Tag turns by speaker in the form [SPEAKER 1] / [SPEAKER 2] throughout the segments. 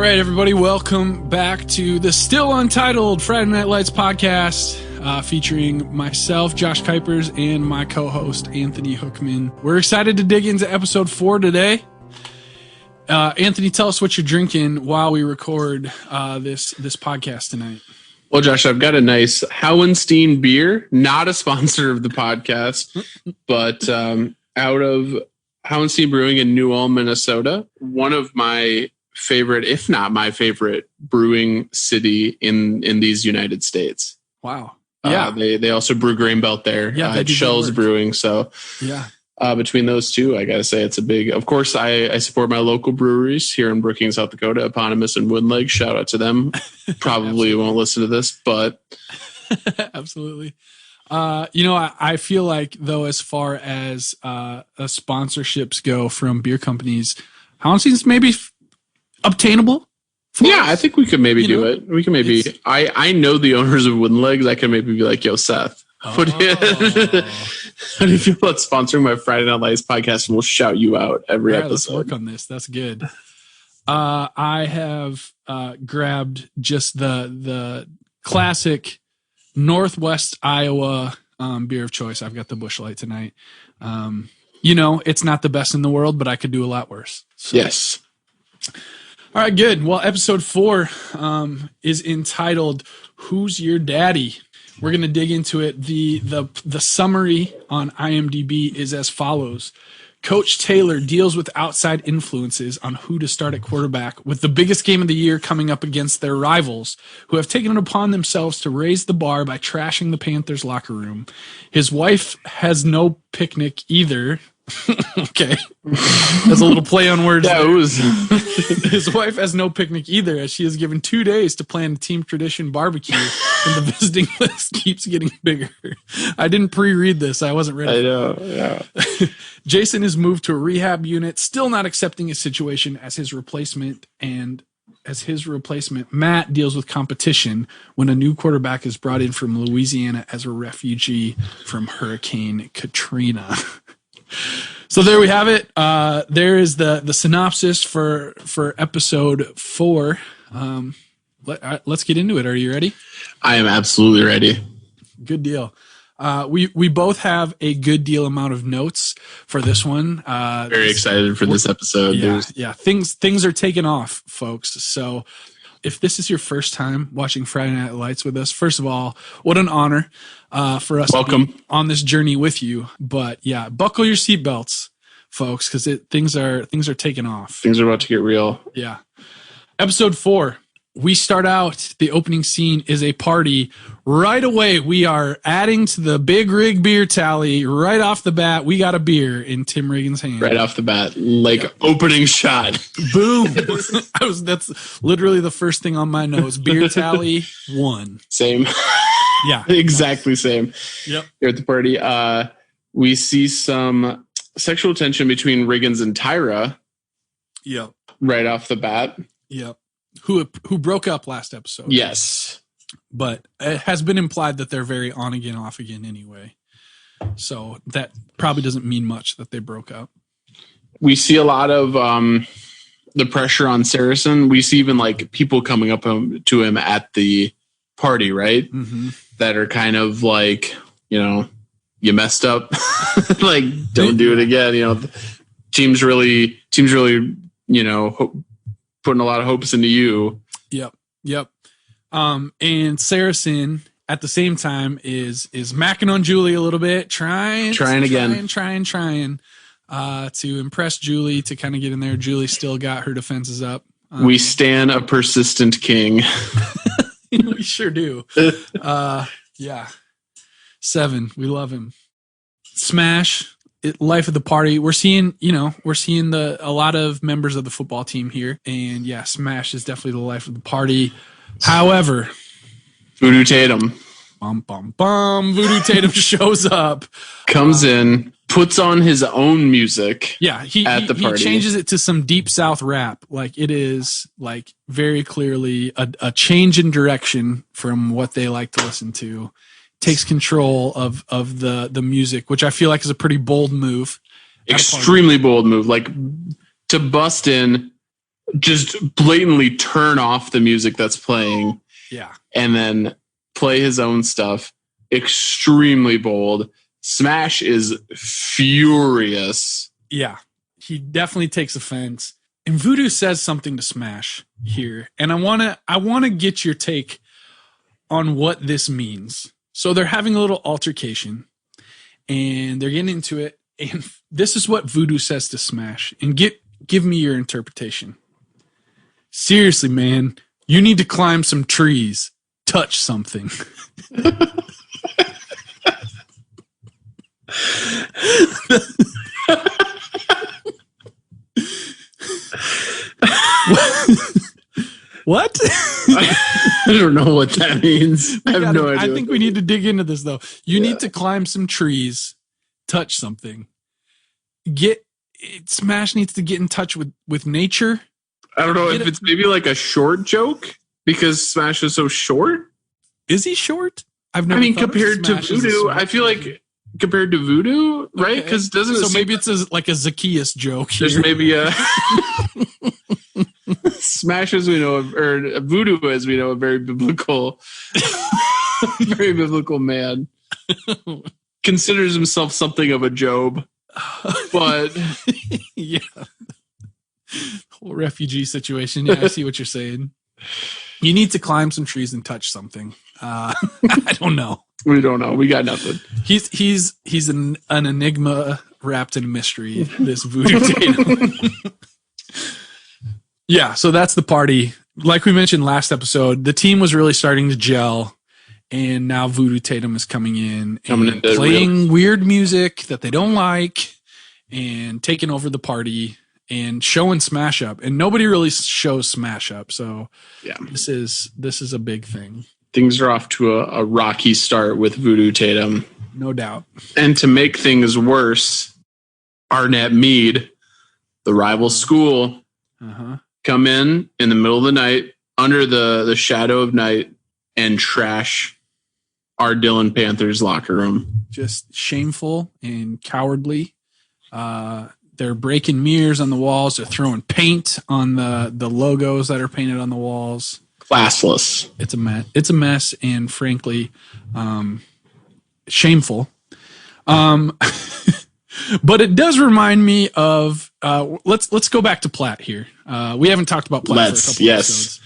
[SPEAKER 1] right, everybody, welcome back to the still untitled Friday Night Lights podcast, featuring myself, Josh Kuipers, and my co-host, Anthony Hookman. We're excited to dig into episode 4 today. Anthony, tell us what you're drinking while we record this podcast tonight.
[SPEAKER 2] Well, Josh, I've got a nice Howenstein beer, not a sponsor of the podcast, but out of Howenstein Brewing in New Ulm, Minnesota, one of my favorite, if not my favorite, brewing city in these United States.
[SPEAKER 1] Wow.
[SPEAKER 2] Yeah. They also brew Grain Belt there.
[SPEAKER 1] Yeah,
[SPEAKER 2] at Shell's Brewing. So
[SPEAKER 1] yeah.
[SPEAKER 2] Between those two, I got to say it's a big, of course, I support my local breweries here in Brookings, South Dakota, Eponymous and Woodleg. Shout out to them. Probably won't listen to this, but.
[SPEAKER 1] Absolutely. I feel like, though, as far as sponsorships go from beer companies, Howenstein's maybe obtainable.
[SPEAKER 2] Yeah, I think we could maybe do it. We can maybe. I know the owners of Wooden Legs. I can maybe be like, "Yo, Seth, how do you feel about sponsoring my Friday Night Lights podcast? And we'll shout you out every episode."
[SPEAKER 1] Let's work on this. That's good. I have grabbed just the classic Northwest Iowa beer of choice. I've got the Busch Light tonight. It's not the best in the world, but I could do a lot worse. So.
[SPEAKER 2] Yes.
[SPEAKER 1] All right, good. Well, episode 4 is entitled "Who's Your Daddy?" We're going to dig into it. The summary on IMDb is as follows. Coach Taylor deals with outside influences on who to start at quarterback, with the biggest game of the year coming up against their rivals, who have taken it upon themselves to raise the bar by trashing the Panthers locker room. His wife has no picnic either. Okay. That's a little play on words.
[SPEAKER 2] Yeah, it was.
[SPEAKER 1] His wife has no picnic either, as she has given 2 days to plan a team tradition barbecue, and the visiting list keeps getting bigger. I didn't pre-read this. I wasn't ready.
[SPEAKER 2] I know, yeah.
[SPEAKER 1] Jason is moved to a rehab unit, still not accepting his situation as his replacement, Matt deals with competition when a new quarterback is brought in from Louisiana as a refugee from Hurricane Katrina. So there we have it. There is the synopsis for episode 4. Let's get into it. Are you ready?
[SPEAKER 2] I am absolutely ready.
[SPEAKER 1] Good deal. We both have a good deal amount of notes for this one.
[SPEAKER 2] Very excited for this episode.
[SPEAKER 1] Yeah. Things are taking off, folks. So if this is your first time watching Friday Night Lights with us, first of all, what an honor for us
[SPEAKER 2] Welcome.
[SPEAKER 1] to be on this journey with you. But yeah, buckle your seatbelts, folks, because things are taking off.
[SPEAKER 2] Things are about to get real.
[SPEAKER 1] Yeah. Episode 4. We start out, the opening scene is a party. Right away, we are adding to the Big Rigg Beer Tally. Right off the bat, we got a beer in Tim Reagan's hand.
[SPEAKER 2] Right off the bat, opening shot.
[SPEAKER 1] Boom. That's literally the first thing on my nose. Beer Tally 1.
[SPEAKER 2] Same.
[SPEAKER 1] Yeah.
[SPEAKER 2] Exactly same.
[SPEAKER 1] Yep.
[SPEAKER 2] Here at the party, we see some sexual tension between Riggins and Tyra.
[SPEAKER 1] Yep.
[SPEAKER 2] Right off the bat.
[SPEAKER 1] Yep. Who broke up last episode.
[SPEAKER 2] Yes.
[SPEAKER 1] But it has been implied that they're very on again, off again anyway. So that probably doesn't mean much that they broke up.
[SPEAKER 2] We see a lot of the pressure on Saracen. We see even people coming up to him at the party, right?
[SPEAKER 1] Mm-hmm.
[SPEAKER 2] That are kind of you messed up. Don't do it again. Team's really, putting a lot of hopes into you.
[SPEAKER 1] Yep. And Saracen at the same time is macking on Julie a little bit, trying to impress Julie, to kind of get in there. Julie still got her defenses up.
[SPEAKER 2] We stan a persistent king.
[SPEAKER 1] We sure do. Yeah. 7. We love him. Smash. Life of the party. We're seeing a lot of members of the football team here, and yeah, Smash is definitely the life of the party. However,
[SPEAKER 2] Voodoo Tatum.
[SPEAKER 1] Voodoo Tatum shows up,
[SPEAKER 2] comes in, puts on his own music.
[SPEAKER 1] Yeah, he changes it to some deep South rap. It is very clearly a change in direction from what they like to listen to. Takes control of the music, which I feel like is a pretty bold move.
[SPEAKER 2] Extremely bold move. To bust in just blatantly turn off the music that's playing.
[SPEAKER 1] Yeah.
[SPEAKER 2] And then play his own stuff. Extremely bold. Smash is furious.
[SPEAKER 1] Yeah. He definitely takes offense. And Voodoo says something to Smash here. And I wanna get your take on what this means. So they're having a little altercation and they're getting into it. And this is what Voodoo says to Smash. And give me your interpretation. Seriously, man, you need to climb some trees. Touch something. What?
[SPEAKER 2] I don't know what that means. I have no idea.
[SPEAKER 1] I think we need to dig into this, though. You need to climb some trees, touch something. Smash needs to get in touch with nature.
[SPEAKER 2] I don't know if it's maybe like a short joke because Smash is so short.
[SPEAKER 1] Is he short?
[SPEAKER 2] Compared to Voodoo, I feel like compared to Voodoo, right? Because doesn't it
[SPEAKER 1] maybe it's like a Zaccheus joke.
[SPEAKER 2] There's maybe a Smash, as we know, or Voodoo, as we know, a very biblical man. Considers himself something of a Job, but
[SPEAKER 1] yeah, whole refugee situation. Yeah, I see what you're saying. You need to climb some trees and touch something. I don't know.
[SPEAKER 2] We don't know. We got nothing.
[SPEAKER 1] He's an enigma wrapped in a mystery. This Voodoo Tatum. Yeah, so that's the party. Like we mentioned last episode, the team was really starting to gel, and now Voodoo Tatum is coming in and playing weird music that they don't like, and taking over the party and showing Smash Up. And nobody really shows Smash Up, so yeah, this is a big thing.
[SPEAKER 2] Things are off to a rocky start with Voodoo Tatum.
[SPEAKER 1] No doubt. And
[SPEAKER 2] to make things worse, Arnett Meade, the rival school, come in the middle of the night, under the shadow of night, and trash our Dillon Panthers locker room.
[SPEAKER 1] Just shameful and cowardly. They're breaking mirrors on the walls. They're throwing paint on the logos that are painted on the walls.
[SPEAKER 2] Classless.
[SPEAKER 1] It's a mess. It's a mess, and frankly, shameful. But it does remind me of let's go back to Platt here. We haven't talked about Platt for a couple episodes.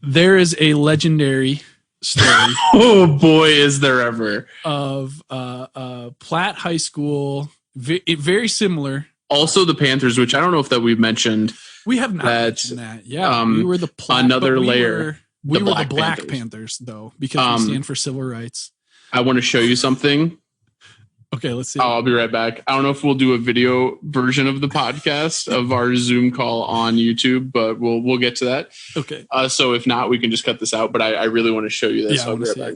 [SPEAKER 1] There is a legendary story.
[SPEAKER 2] Oh boy, is there ever,
[SPEAKER 1] of Platt High School, very similar.
[SPEAKER 2] Also the Panthers, which I don't know if that we've mentioned.
[SPEAKER 1] We have not mentioned that. Yeah, we were the Platt,
[SPEAKER 2] another layer.
[SPEAKER 1] We were the Black Panthers, though, because we stand for civil rights.
[SPEAKER 2] I want to show you something.
[SPEAKER 1] Okay, let's see.
[SPEAKER 2] I'll be right back. I don't know if we'll do a video version of the podcast of our Zoom call on YouTube, but we'll get to that.
[SPEAKER 1] Okay.
[SPEAKER 2] So if not, we can just cut this out. But I really want to show you this.
[SPEAKER 1] Yeah, I'll be right back.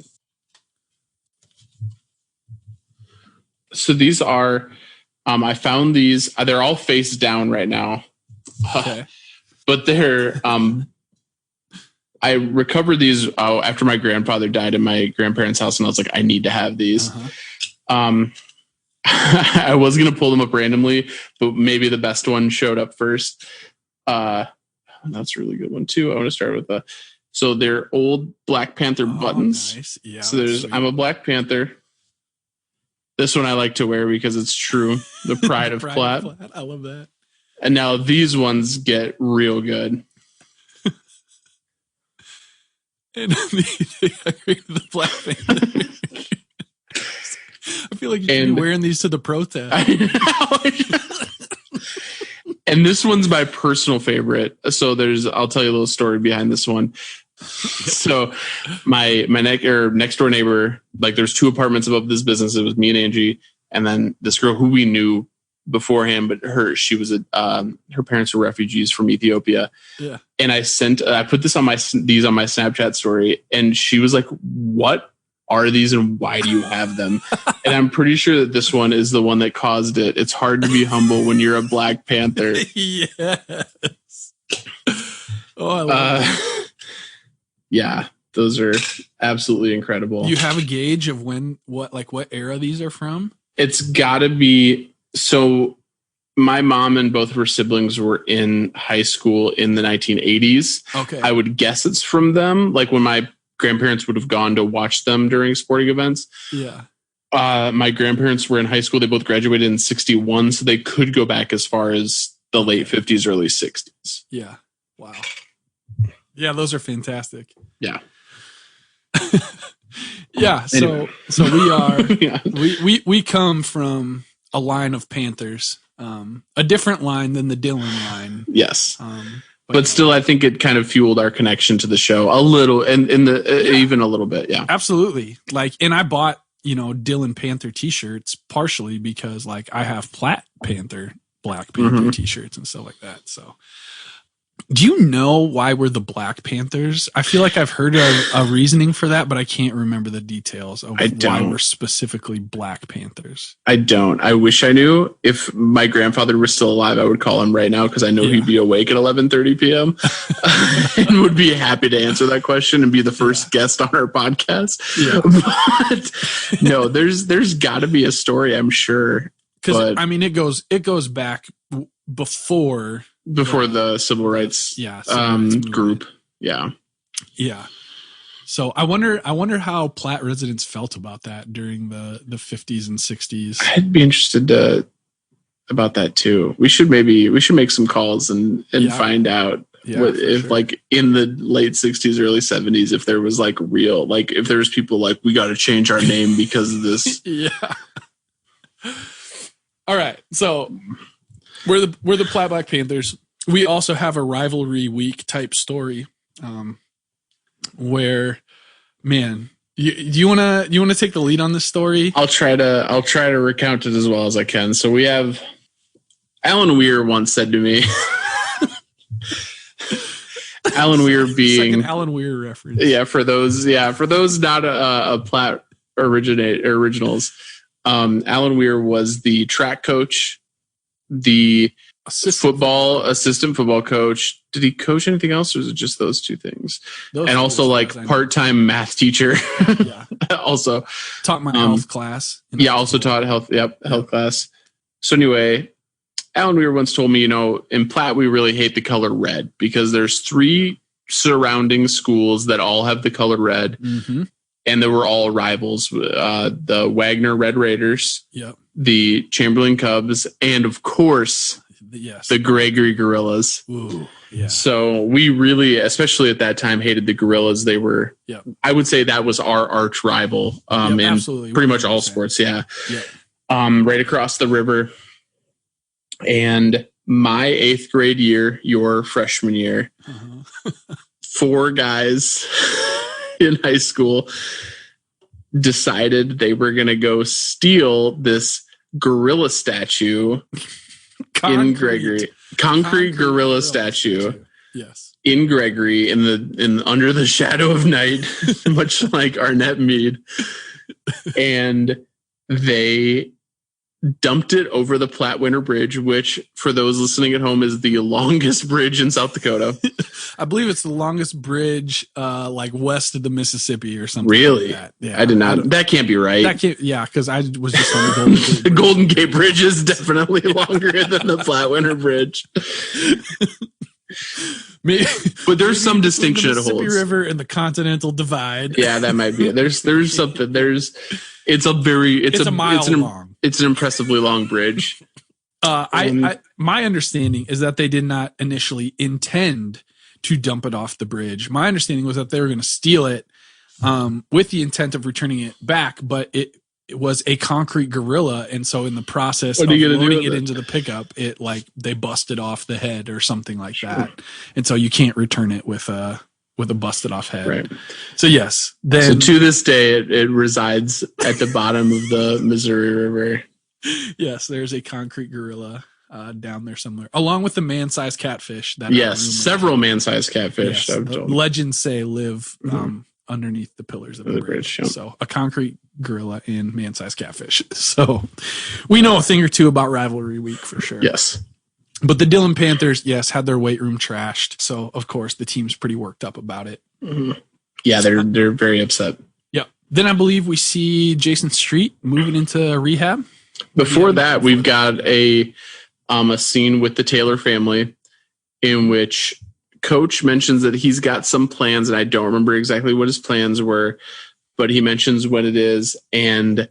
[SPEAKER 2] So these are, I found these. They're all face down right now.
[SPEAKER 1] Okay.
[SPEAKER 2] But they're, I recovered these after my grandfather died at my grandparents' house, and I was like, I need to have these. I was going to pull them up randomly, but maybe the best one showed up first. That's a really good one too. I want to start with so they're old Black Panther buttons.
[SPEAKER 1] Nice. Yeah.
[SPEAKER 2] So I'm a Black Panther. This one I like to wear because it's true. The pride of Platt.
[SPEAKER 1] I love that.
[SPEAKER 2] And now these ones get real good.
[SPEAKER 1] And the Black Panther. I feel like you should be wearing these to the protest.
[SPEAKER 2] And this one's my personal favorite. So I'll tell you a little story behind this one. So my next door neighbor, like there's 2 apartments above this business. It was me and Angie, and then this girl who we knew beforehand, but she was her parents were refugees from Ethiopia.
[SPEAKER 1] Yeah. And
[SPEAKER 2] I put these on my Snapchat story, and she was like, "What are these and why do you have them?" And I'm pretty sure that this one is the one that caused it. It's hard to be humble when you're a Black Panther.
[SPEAKER 1] Yes. Oh, I love that.
[SPEAKER 2] Yeah, those are absolutely incredible.
[SPEAKER 1] You have a gauge of what era these are from?
[SPEAKER 2] It's gotta be, so my mom and both of her siblings were in high school in the 1980s.
[SPEAKER 1] Okay.
[SPEAKER 2] I would guess it's from them, like when my grandparents would have gone to watch them during sporting events.
[SPEAKER 1] Yeah.
[SPEAKER 2] My grandparents were in high school. They both graduated in 61, so they could go back as far as the late 50s, early 60s.
[SPEAKER 1] Yeah. Wow. Yeah, those are fantastic.
[SPEAKER 2] Yeah.
[SPEAKER 1] Yeah.
[SPEAKER 2] Anyway.
[SPEAKER 1] So we are
[SPEAKER 2] Yeah.
[SPEAKER 1] we come from a line of Panthers, a different line than the Dillon line.
[SPEAKER 2] Yes.
[SPEAKER 1] But
[SPEAKER 2] still, I think it kind of fueled our connection to the show a little, and even a little bit. Yeah.
[SPEAKER 1] Absolutely. Like, and I bought, Dillon Panther t-shirts partially because like I have Platt Panther, Black Panther t-shirts and stuff like that. So do you know why we're the Black Panthers? I feel like I've heard a reasoning for that, but I can't remember the details of why we're specifically Black Panthers.
[SPEAKER 2] I don't. I wish I knew. If my grandfather were still alive, I would call him right now because I know he'd be awake at 11:30 p.m. and would be happy to answer that question and be the first guest on our podcast.
[SPEAKER 1] Yeah.
[SPEAKER 2] But no, there's got to be a story, I'm sure.
[SPEAKER 1] Because I mean, it goes back before
[SPEAKER 2] the civil rights group. Yeah.
[SPEAKER 1] Yeah. So I wonder how Platt residents felt about that during the 50s and 60s.
[SPEAKER 2] I'd be interested about that too. We should make some calls and find out if like in the late 60s, early 70s, if there was like real, like if there was people like, we got to change our name because of this.
[SPEAKER 1] Yeah. All right. So we're the Platt Black Panthers. We also have a rivalry week type story, where, man, do you wanna take the lead on this story?
[SPEAKER 2] I'll try to recount it as well as I can. So we have Alan Weir once said to me, Alan Weir being
[SPEAKER 1] like an Alan Weir reference.
[SPEAKER 2] Yeah, for those not a Platt originals. Alan Weir was the track coach, the assistant football coach. Did he coach anything else, or was it just those two things? And also like part-time math teacher.
[SPEAKER 1] Yeah.
[SPEAKER 2] Also
[SPEAKER 1] taught my health class.
[SPEAKER 2] Also taught health class. So anyway, Alan Weir once told me, in Platt we really hate the color red because there's 3 surrounding schools that all have the color red. Mm-hmm. And they were all rivals, the Wagner Red Raiders, the Chamberlain Cubs, and of course, the Gregory Gorillas.
[SPEAKER 1] Ooh, yeah.
[SPEAKER 2] So we really, especially at that time, hated the Gorillas. They were, I would say that was our arch rival in
[SPEAKER 1] absolutely.
[SPEAKER 2] Pretty much all sports,
[SPEAKER 1] Yep.
[SPEAKER 2] Right across the river. And my 8th grade year, your freshman year, 4 guys in high school decided they were going to go steal this gorilla statue in Gregory. Concrete gorilla statue.
[SPEAKER 1] Yes.
[SPEAKER 2] In Gregory, in under the shadow of night, much like Arnett Mead. And they dumped it over the Platte Winter Bridge, which for those listening at home is the longest bridge in South Dakota.
[SPEAKER 1] I believe it's the longest bridge like west of the Mississippi or something.
[SPEAKER 2] Really?
[SPEAKER 1] Like that. Yeah.
[SPEAKER 2] I did not. That can't be right.
[SPEAKER 1] Because I was just on the Golden Gate Bridge.
[SPEAKER 2] The Golden Gate Bridge is definitely longer than the Platte Winter Bridge. But there's some distinction it holds.
[SPEAKER 1] The Mississippi River and the Continental Divide.
[SPEAKER 2] Yeah, that might be it. There's something. It's a mile long. It's an impressively long bridge.
[SPEAKER 1] My understanding is that they did not initially intend to dump it off the bridge. My understanding was that they were going to steal it with the intent of returning it back, but it was a concrete gorilla, and so in the process of loading it into the pickup, they busted off the head or something like that, and so you can't return it with a busted off head. Right. So yes, then
[SPEAKER 2] to this day it resides at the bottom of the Missouri River.
[SPEAKER 1] Yes, there's a concrete gorilla down there somewhere, along with the man-sized catfish.
[SPEAKER 2] Several man-sized catfish.
[SPEAKER 1] Yes, legends say live underneath the pillars of the bridge. So a concrete gorilla and man-sized catfish. So we know a thing or two about Rivalry Week for sure.
[SPEAKER 2] Yes.
[SPEAKER 1] But the Dillon Panthers, had their weight room trashed. So of course the team's pretty worked up about it.
[SPEAKER 2] Mm-hmm. Yeah, they're very upset.
[SPEAKER 1] Yeah. Then I believe we see Jason Street moving into rehab.
[SPEAKER 2] Before that, we've got a a scene with the Taylor family in which Coach mentions that he's got some plans, and I don't remember exactly what his plans were, but he mentions what it is, and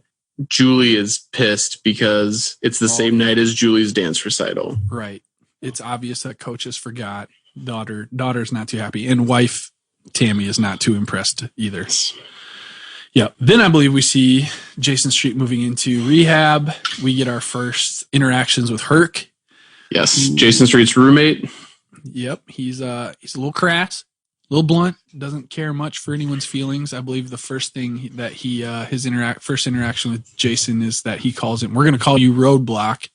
[SPEAKER 2] Julie is pissed because it's the same night as Julie's dance recital.
[SPEAKER 1] Right. It's obvious that Coach has forgot. Daughter's not too happy, and wife Tammy is not too impressed either. Yeah. Then I believe we see Jason Street moving into rehab. We get our first interactions with Herc.
[SPEAKER 2] Yes, Jason Street's roommate.
[SPEAKER 1] Yep, he's a little crass, a little blunt. Doesn't care much for anyone's feelings. I believe the first thing that his first interaction with Jason is that he calls him. We're going to call you Roadblock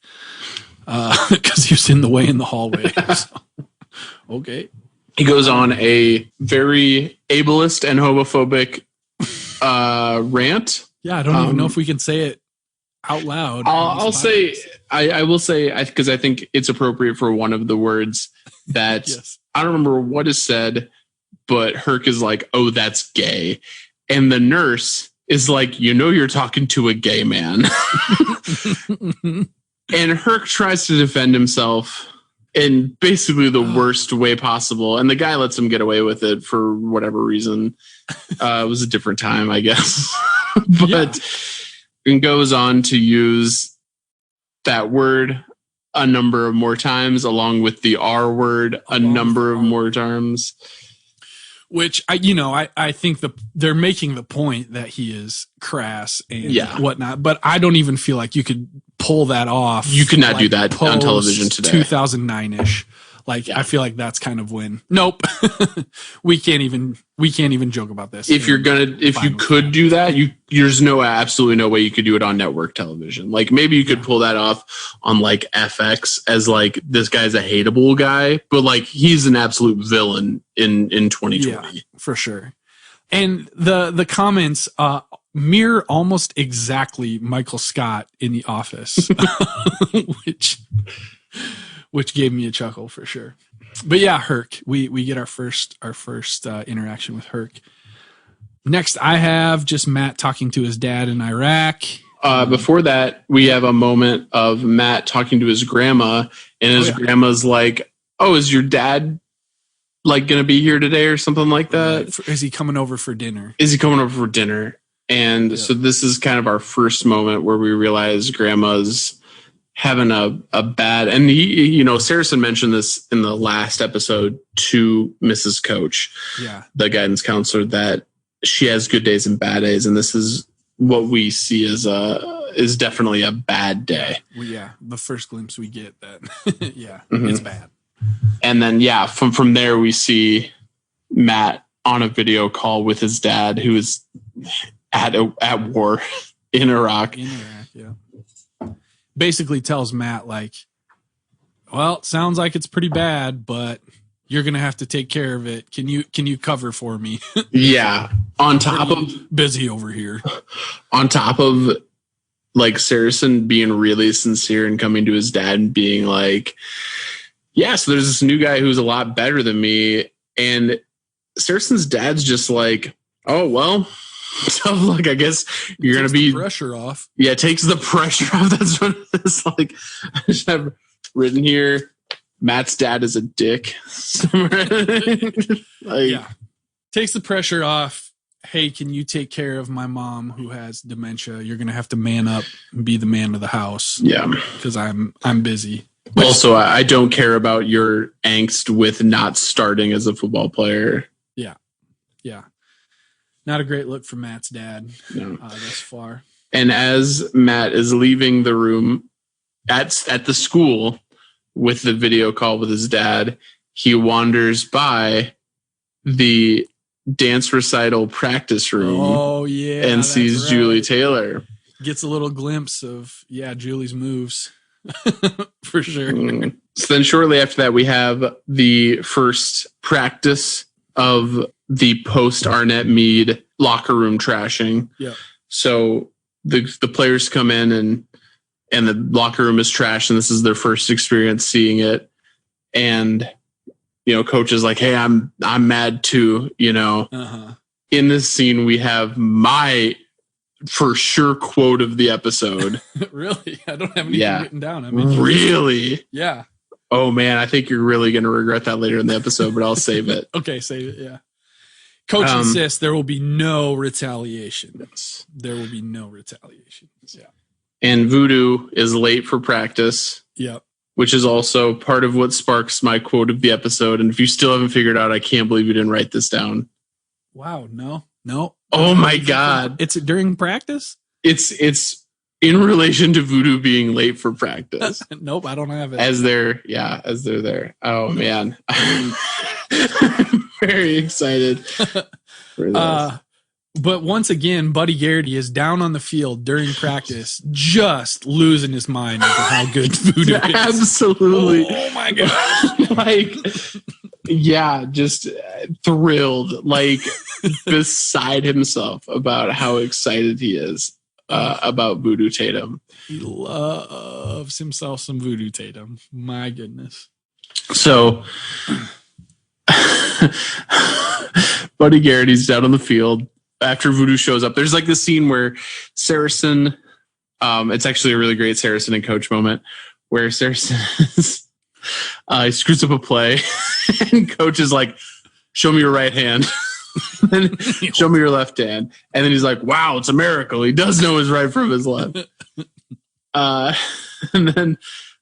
[SPEAKER 1] because he was in the way in the hallway. So, okay.
[SPEAKER 2] He goes on a very ableist and homophobic rant.
[SPEAKER 1] Yeah, I don't even know if we can say it out loud.
[SPEAKER 2] I'll say, I will say, because I think it's appropriate for one of the words that yes. I don't remember what is said, but Herc is like, "Oh, that's gay," and the nurse is like, "You're talking to a gay man," and Herc tries to defend himself in basically the worst way possible, and the guy lets him get away with it for whatever reason. It was a different time, I guess, but and goes on to use that word a number of more times, along with the R word a number of more times.
[SPEAKER 1] Which I think they're making the point that he is crass and whatnot, but I don't even feel like you could pull that off.
[SPEAKER 2] You could not do that on television today.
[SPEAKER 1] 2009-ish. I feel like that's kind of when. Nope, we can't even joke about this.
[SPEAKER 2] If you could do that, there's absolutely no way you could do it on network television. Like maybe you could pull that off on like FX as like this guy's a hateable guy, but like he's an absolute villain in 2020.
[SPEAKER 1] Yeah, for sure. And the comments mirror almost exactly Michael Scott in The Office, which gave me a chuckle for sure. But yeah, Herc, we get our first interaction with Herc. Next, I have just Matt talking to his dad in Iraq.
[SPEAKER 2] Before that, we have a moment of Matt talking to his grandma, and his grandma's like, "Oh, is your dad like going to be here today or something like that?
[SPEAKER 1] Is he coming over for dinner?
[SPEAKER 2] And so this is kind of our first moment where we realize grandma's having a bad, and he, Saracen mentioned this in the last episode to Mrs. Coach, the guidance counselor, that she has good days and bad days. And this is what we see is definitely a bad day.
[SPEAKER 1] Well, the first glimpse we get that, it's bad.
[SPEAKER 2] And then, from there we see Matt on a video call with his dad, who is at war in Iraq.
[SPEAKER 1] Basically tells Matt well, sounds like it's pretty bad, but you're going to have to take care of it. Can you cover for me?
[SPEAKER 2] On top of
[SPEAKER 1] busy over here.
[SPEAKER 2] On top of Saracen being really sincere and coming to his dad and being like, so there's this new guy who's a lot better than me. And Saracen's dad's just like, oh, well, so I guess you're going to be
[SPEAKER 1] pressure off.
[SPEAKER 2] Yeah, it takes the pressure off. That's what it's like. I just have written here, Matt's dad is a dick.
[SPEAKER 1] Takes the pressure off. Hey, can you take care of my mom who has dementia? You're going to have to man up and be the man of the house.
[SPEAKER 2] Yeah.
[SPEAKER 1] Because I'm busy.
[SPEAKER 2] Also, I don't care about your angst with not starting as a football player.
[SPEAKER 1] Yeah. Not a great look for Matt's dad thus far.
[SPEAKER 2] And as Matt is leaving the room at the school with the video call with his dad, he wanders by the dance recital practice room.
[SPEAKER 1] Oh, yeah.
[SPEAKER 2] And sees Julie Taylor.
[SPEAKER 1] Gets a little glimpse of, Julie's moves. For sure.
[SPEAKER 2] So then shortly after that, we have the first practice of the post Arnett Meade locker room trashing.
[SPEAKER 1] Yeah.
[SPEAKER 2] So the players come in and the locker room is trashed, and this is their first experience seeing it. And coach is like, "Hey, I'm mad too." In this scene, we have my for sure quote of the episode.
[SPEAKER 1] Really? I don't have anything written down. I mean,
[SPEAKER 2] really?
[SPEAKER 1] Yeah.
[SPEAKER 2] Oh man, I think you're really going to regret that later in the episode, but I'll save it.
[SPEAKER 1] Okay, save it. Yeah. Coach insists there will be no retaliation. There will be no retaliation. Yeah.
[SPEAKER 2] And Voodoo is late for practice.
[SPEAKER 1] Yep.
[SPEAKER 2] Which is also part of what sparks my quote of the episode. And if you still haven't figured out, I can't believe you didn't write this down.
[SPEAKER 1] Wow. No.
[SPEAKER 2] Oh my God.
[SPEAKER 1] It's during practice?
[SPEAKER 2] It's in relation to Voodoo being late for practice.
[SPEAKER 1] Nope, I don't have it.
[SPEAKER 2] As they're there. Oh man. I'm very excited for this.
[SPEAKER 1] But once again, Buddy Garrity is down on the field during practice, just losing his mind over how good Voodoo is.
[SPEAKER 2] Absolutely.
[SPEAKER 1] Oh my God.
[SPEAKER 2] Just thrilled, beside himself about how excited he is about Voodoo Tatum.
[SPEAKER 1] He loves himself some Voodoo Tatum. My goodness.
[SPEAKER 2] So Buddy Garrity's down on the field after Voodoo shows up. There's this scene where Saracen, it's actually a really great Saracen and Coach moment where Saracen he screws up a play and Coach is like, show me your right hand. Then show me your left hand. And then he's like, wow, it's a miracle. He does know his right from his left. And then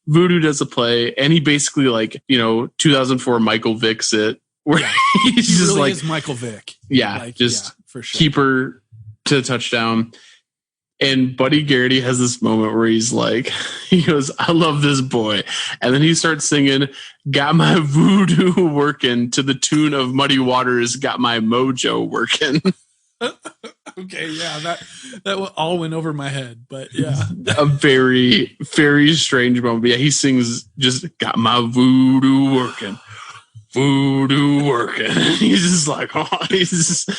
[SPEAKER 2] Voodoo does a play and he basically 2004 Michael Vick's it. Where he's
[SPEAKER 1] he
[SPEAKER 2] just
[SPEAKER 1] really is Michael Vick.
[SPEAKER 2] Yeah,
[SPEAKER 1] for sure.
[SPEAKER 2] Keep her to the touchdown. And Buddy Garrity has this moment where he's like, he goes, I love this boy. And then he starts singing, got my voodoo working to the tune of Muddy Waters, got my mojo working.
[SPEAKER 1] Okay, yeah, that all went over my head, but yeah.
[SPEAKER 2] A very, very strange moment. But yeah, he sings just got my voodoo working. Voodoo working. He's just like, he's just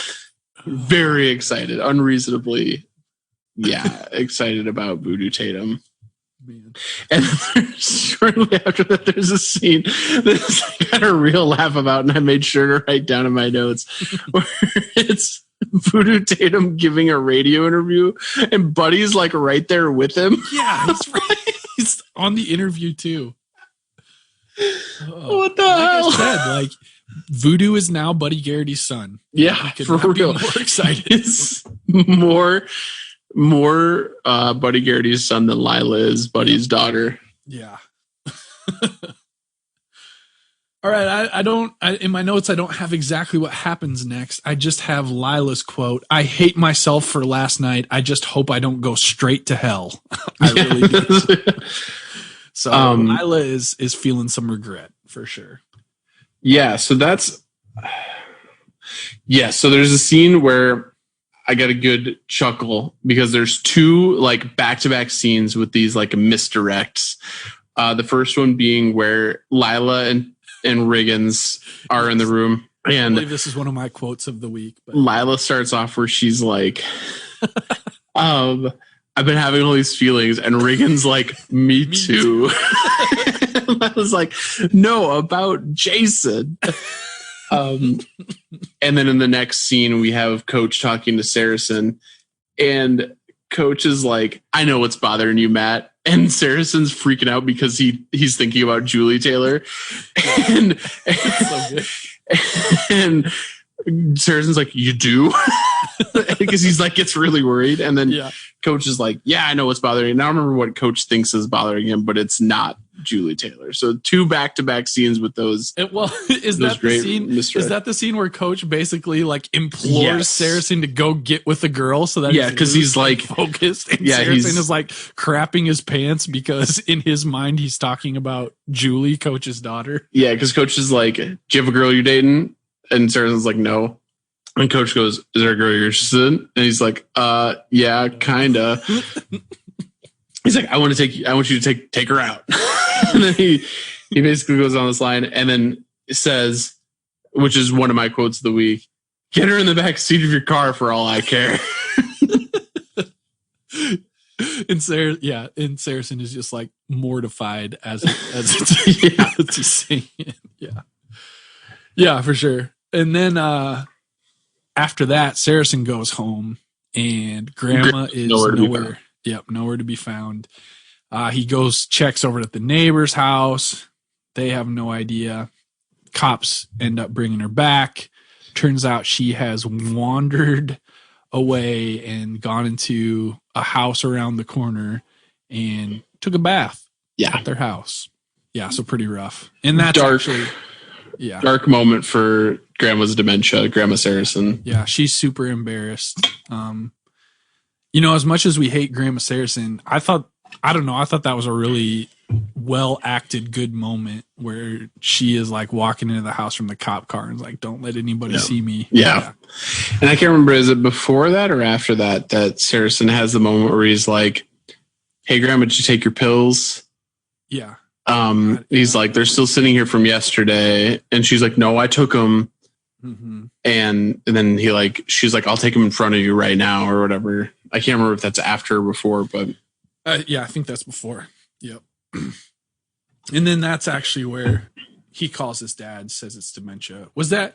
[SPEAKER 2] very excited, unreasonably excited about Voodoo Tatum. Man. And shortly after that, there's a scene that I got a real laugh about, and I made sure to write down in my notes, where it's Voodoo Tatum giving a radio interview, and Buddy's right there with him.
[SPEAKER 1] Yeah, that's right. He's on the interview too.
[SPEAKER 2] What the hell?
[SPEAKER 1] I said, Voodoo is now Buddy Garrity's son.
[SPEAKER 2] Yeah, for real.
[SPEAKER 1] More excited.
[SPEAKER 2] It's more Buddy Garrity's son than Lila is Buddy's daughter.
[SPEAKER 1] Yeah. All right. In my notes, I don't have exactly what happens next. I just have Lila's quote. I hate myself for last night. I just hope I don't go straight to hell. I really do. So Lila is feeling some regret for sure.
[SPEAKER 2] Yeah. So so there's a scene where I got a good chuckle because there's two back-to-back scenes with these misdirects. The first one being where Lila and Riggins are in the room. And
[SPEAKER 1] I believe this is one of my quotes of the week. But.
[SPEAKER 2] Lila starts off where she's like, I've been having all these feelings, and Riggins me too. I was like, no, about Jason. And then in the next scene, we have Coach talking to Saracen, and Coach is like, I know what's bothering you, Matt. And Saracen's freaking out because he's thinking about Julie Taylor. And Saracen's like, you do? Because he's gets really worried. And then Coach is like, yeah, I know what's bothering you. And I don't remember what Coach thinks is bothering him, but it's not Julie Taylor. So two back-to-back scenes with those.
[SPEAKER 1] Is that the scene where Coach basically implores Saracen to go get with the girl so that
[SPEAKER 2] because he's
[SPEAKER 1] focused, and Saracen is crapping his pants because in his mind he's talking about Julie, Coach's daughter.
[SPEAKER 2] Yeah, because Coach is like, do you have a girl you're dating? And Saracen's like, no. And Coach goes, is there a girl you're interested in? And he's like, yeah, kinda. He's like, I want you to take her out. And then he basically goes on this line and then says, which is one of my quotes of the week, get her in the back seat of your car for all I care.
[SPEAKER 1] And Saracen is just mortified as it's saying it. Yeah. Yeah, for sure. And then after that, Saracen goes home and Grandma is
[SPEAKER 2] Nowhere to be found.
[SPEAKER 1] Yep, nowhere to be found. He goes, checks over at the neighbor's house. They have no idea. Cops end up bringing her back. Turns out she has wandered away and gone into a house around the corner and took a bath at their house. Yeah, so pretty rough. And that's dark moment for Grandma's dementia, Grandma Saracen. Yeah, she's super embarrassed. As much as we hate Grandma Saracen, I thought that was a really well acted, good moment where she is like walking into the house from the cop car and is like, don't let anybody see me. Yeah.
[SPEAKER 2] And I can't remember, is it before that or after that Saracen has the moment where he's like, hey, Grandma, did you take your pills?
[SPEAKER 1] Yeah.
[SPEAKER 2] He's like, they're still sitting here from yesterday. And she's like, no, I took them.
[SPEAKER 1] Mm-hmm.
[SPEAKER 2] And then she's like, I'll take them in front of you right now or whatever. I can't remember if that's after or before, but.
[SPEAKER 1] Yeah, I think that's before. Yep. And then that's actually where he calls his dad, says it's dementia. Was that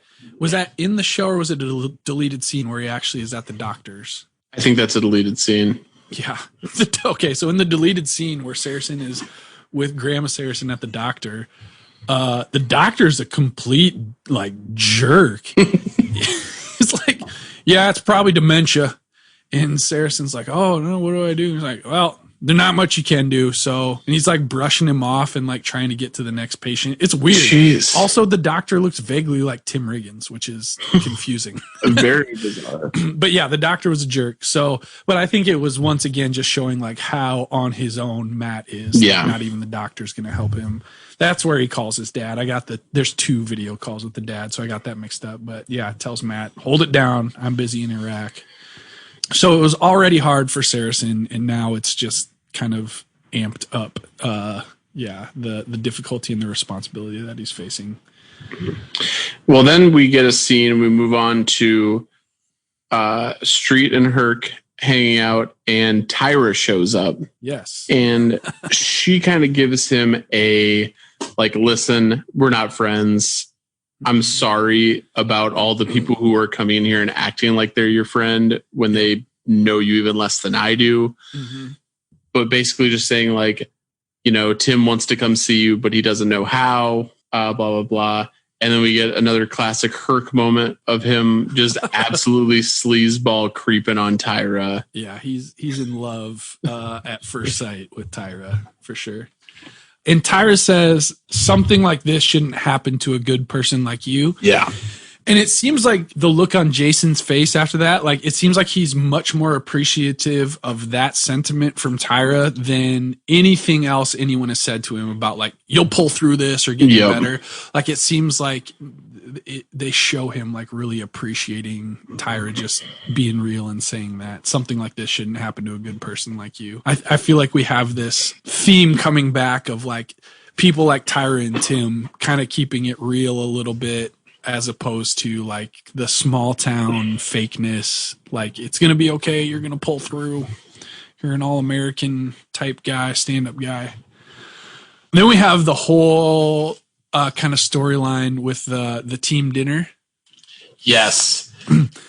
[SPEAKER 1] in the show, or was it a deleted scene where he actually is at the doctor's?
[SPEAKER 2] I think that's a deleted scene.
[SPEAKER 1] Yeah. Okay, so in the deleted scene where Saracen is with Grandma Saracen at the doctor, the doctor's a complete jerk. He's like, yeah, it's probably dementia. And Saracen's like, oh no, what do I do? He's like, well, there's not much you can do. So, and he's like brushing him off and like trying to get to the next patient. It's weird.
[SPEAKER 2] Jeez.
[SPEAKER 1] Also, the doctor looks vaguely like Tim Riggins, which is confusing.
[SPEAKER 2] Very bizarre.
[SPEAKER 1] But yeah, the doctor was a jerk. So, but I think it was once again just showing like how on his own Matt is.
[SPEAKER 2] Yeah.
[SPEAKER 1] Like, not even the doctor's going to help him. That's where he calls his dad. There's 2 video calls with the dad, so I got that mixed up. But yeah, tells Matt, hold it down. I'm busy in Iraq. So it was already hard for Saracen, and now it's just kind of amped up. The difficulty and the responsibility that he's facing.
[SPEAKER 2] Well, then we get a scene, and we move on to Street and Herc hanging out, and Tyra shows up.
[SPEAKER 1] Yes.
[SPEAKER 2] And she kind of gives him a, listen, we're not friends. I'm sorry about all the people who are coming in here and acting like they're your friend when they know you even less than I do.
[SPEAKER 1] Mm-hmm.
[SPEAKER 2] But basically just saying Tim wants to come see you, but he doesn't know how, blah, blah, blah. And then we get another classic Herc moment of him just absolutely sleazeball creeping on Tyra.
[SPEAKER 1] Yeah, he's in love at first sight with Tyra, for sure. And Tyra says something like this shouldn't happen to a good person like you.
[SPEAKER 2] Yeah.
[SPEAKER 1] And it seems like the look on Jason's face after that, it seems like he's much more appreciative of that sentiment from Tyra than anything else anyone has said to him about you'll pull through this or get better. It seems like they show him really appreciating Tyra just being real and saying that something like this shouldn't happen to a good person like you. I feel like we have this theme coming back of people like Tyra and Tim kind of keeping it real a little bit, as opposed to the small town fakeness. It's going to be okay. You're going to pull through. You're an all-American type guy, stand-up guy. Then we have the whole kind of storyline with the team dinner.
[SPEAKER 2] Yes.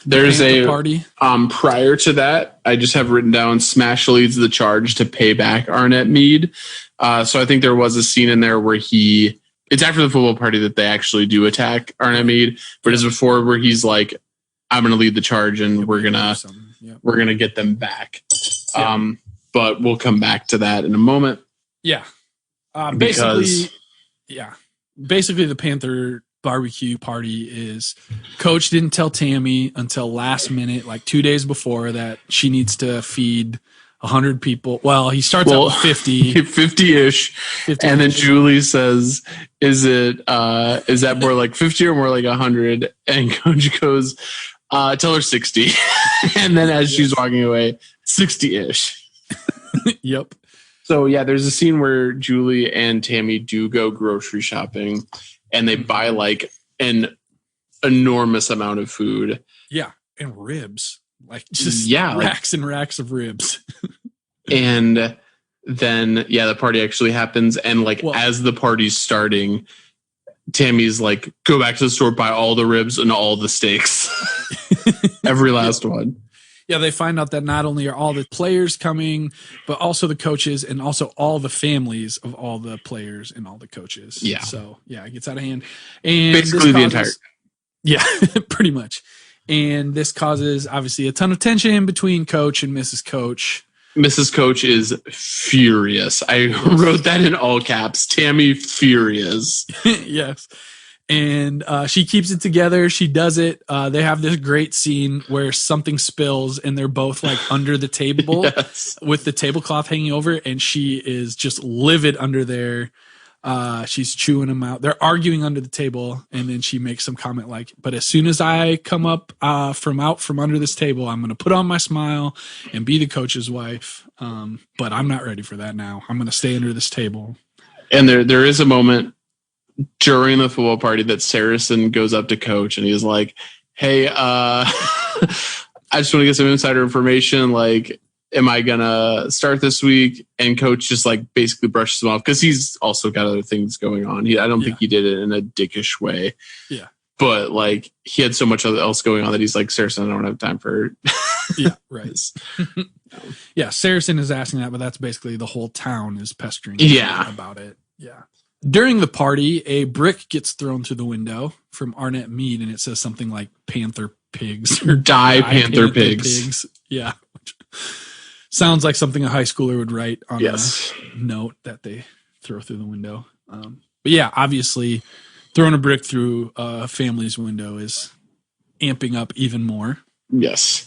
[SPEAKER 2] There's a
[SPEAKER 1] party.
[SPEAKER 2] Prior to that, I just have written down Smash leads the charge to pay back Arnett Meade. So I think there was a scene in there where it's after the football party that they actually do attack Arnett Meade, but it's before where he's like, I'm going to lead the charge and we're going to get them back. But we'll come back to that in a moment.
[SPEAKER 1] Yeah. Basically, the Panther barbecue party is Coach didn't tell Tammy until last minute, 2 days before, that she needs to feed 100 people. Well, he starts out with 50.
[SPEAKER 2] 50-ish. And then Julie says, is that more like 50 or more like 100? And Coach goes, tell her 60. And then as she's walking away, 60-ish.
[SPEAKER 1] Yep.
[SPEAKER 2] So yeah, there's a scene where Julie and Tammy do go grocery shopping and they buy an enormous amount of food.
[SPEAKER 1] Yeah. And ribs. Racks and racks of ribs.
[SPEAKER 2] And then, the party actually happens. And as the party's starting, Tammy's go back to the store, buy all the ribs and all the steaks. Every last one.
[SPEAKER 1] Yeah, they find out that not only are all the players coming, but also the coaches and also all the families of all the players and all the coaches.
[SPEAKER 2] Yeah.
[SPEAKER 1] So yeah, it gets out of hand. And
[SPEAKER 2] Basically the entire.
[SPEAKER 1] Yeah, pretty much. And this causes obviously a ton of tension between Coach and Mrs. Coach.
[SPEAKER 2] Mrs. Coach is furious. I wrote that in all caps. Tammy furious.
[SPEAKER 1] Yes. And she keeps it together. She does it. They have this great scene where something spills and they're both like under the table yes. with the tablecloth hanging over, and she is just livid under there. She's chewing them out. They're arguing under the table, and then she makes some comment like, "But as soon as I come up from under this table, I'm going to put on my smile and be the coach's wife. But I'm not ready for that now. I'm going to stay under this table."
[SPEAKER 2] And there is a moment during the football party that Saracen goes up to Coach and he's like, "Hey, I just want to get some insider information. Like, am I gonna start this week?" And Coach just like basically brushes him off because he's also got other things going on. I don't think he did it in a dickish way.
[SPEAKER 1] Yeah.
[SPEAKER 2] But like he had so much else going on that he's like, "Saracen, I don't have time for."
[SPEAKER 1] Yeah, right. Yeah, Saracen is asking that, but that's basically the whole town is pestering about it. Yeah. During the party, a brick gets thrown through the window from Arnett Meade, and it says something like "Panther Pigs" or
[SPEAKER 2] "Die Panther Pigs."
[SPEAKER 1] Yeah. Sounds like something a high schooler would write on a note that they throw through the window. But yeah, obviously throwing a brick through a family's window is amping up even more. Yes.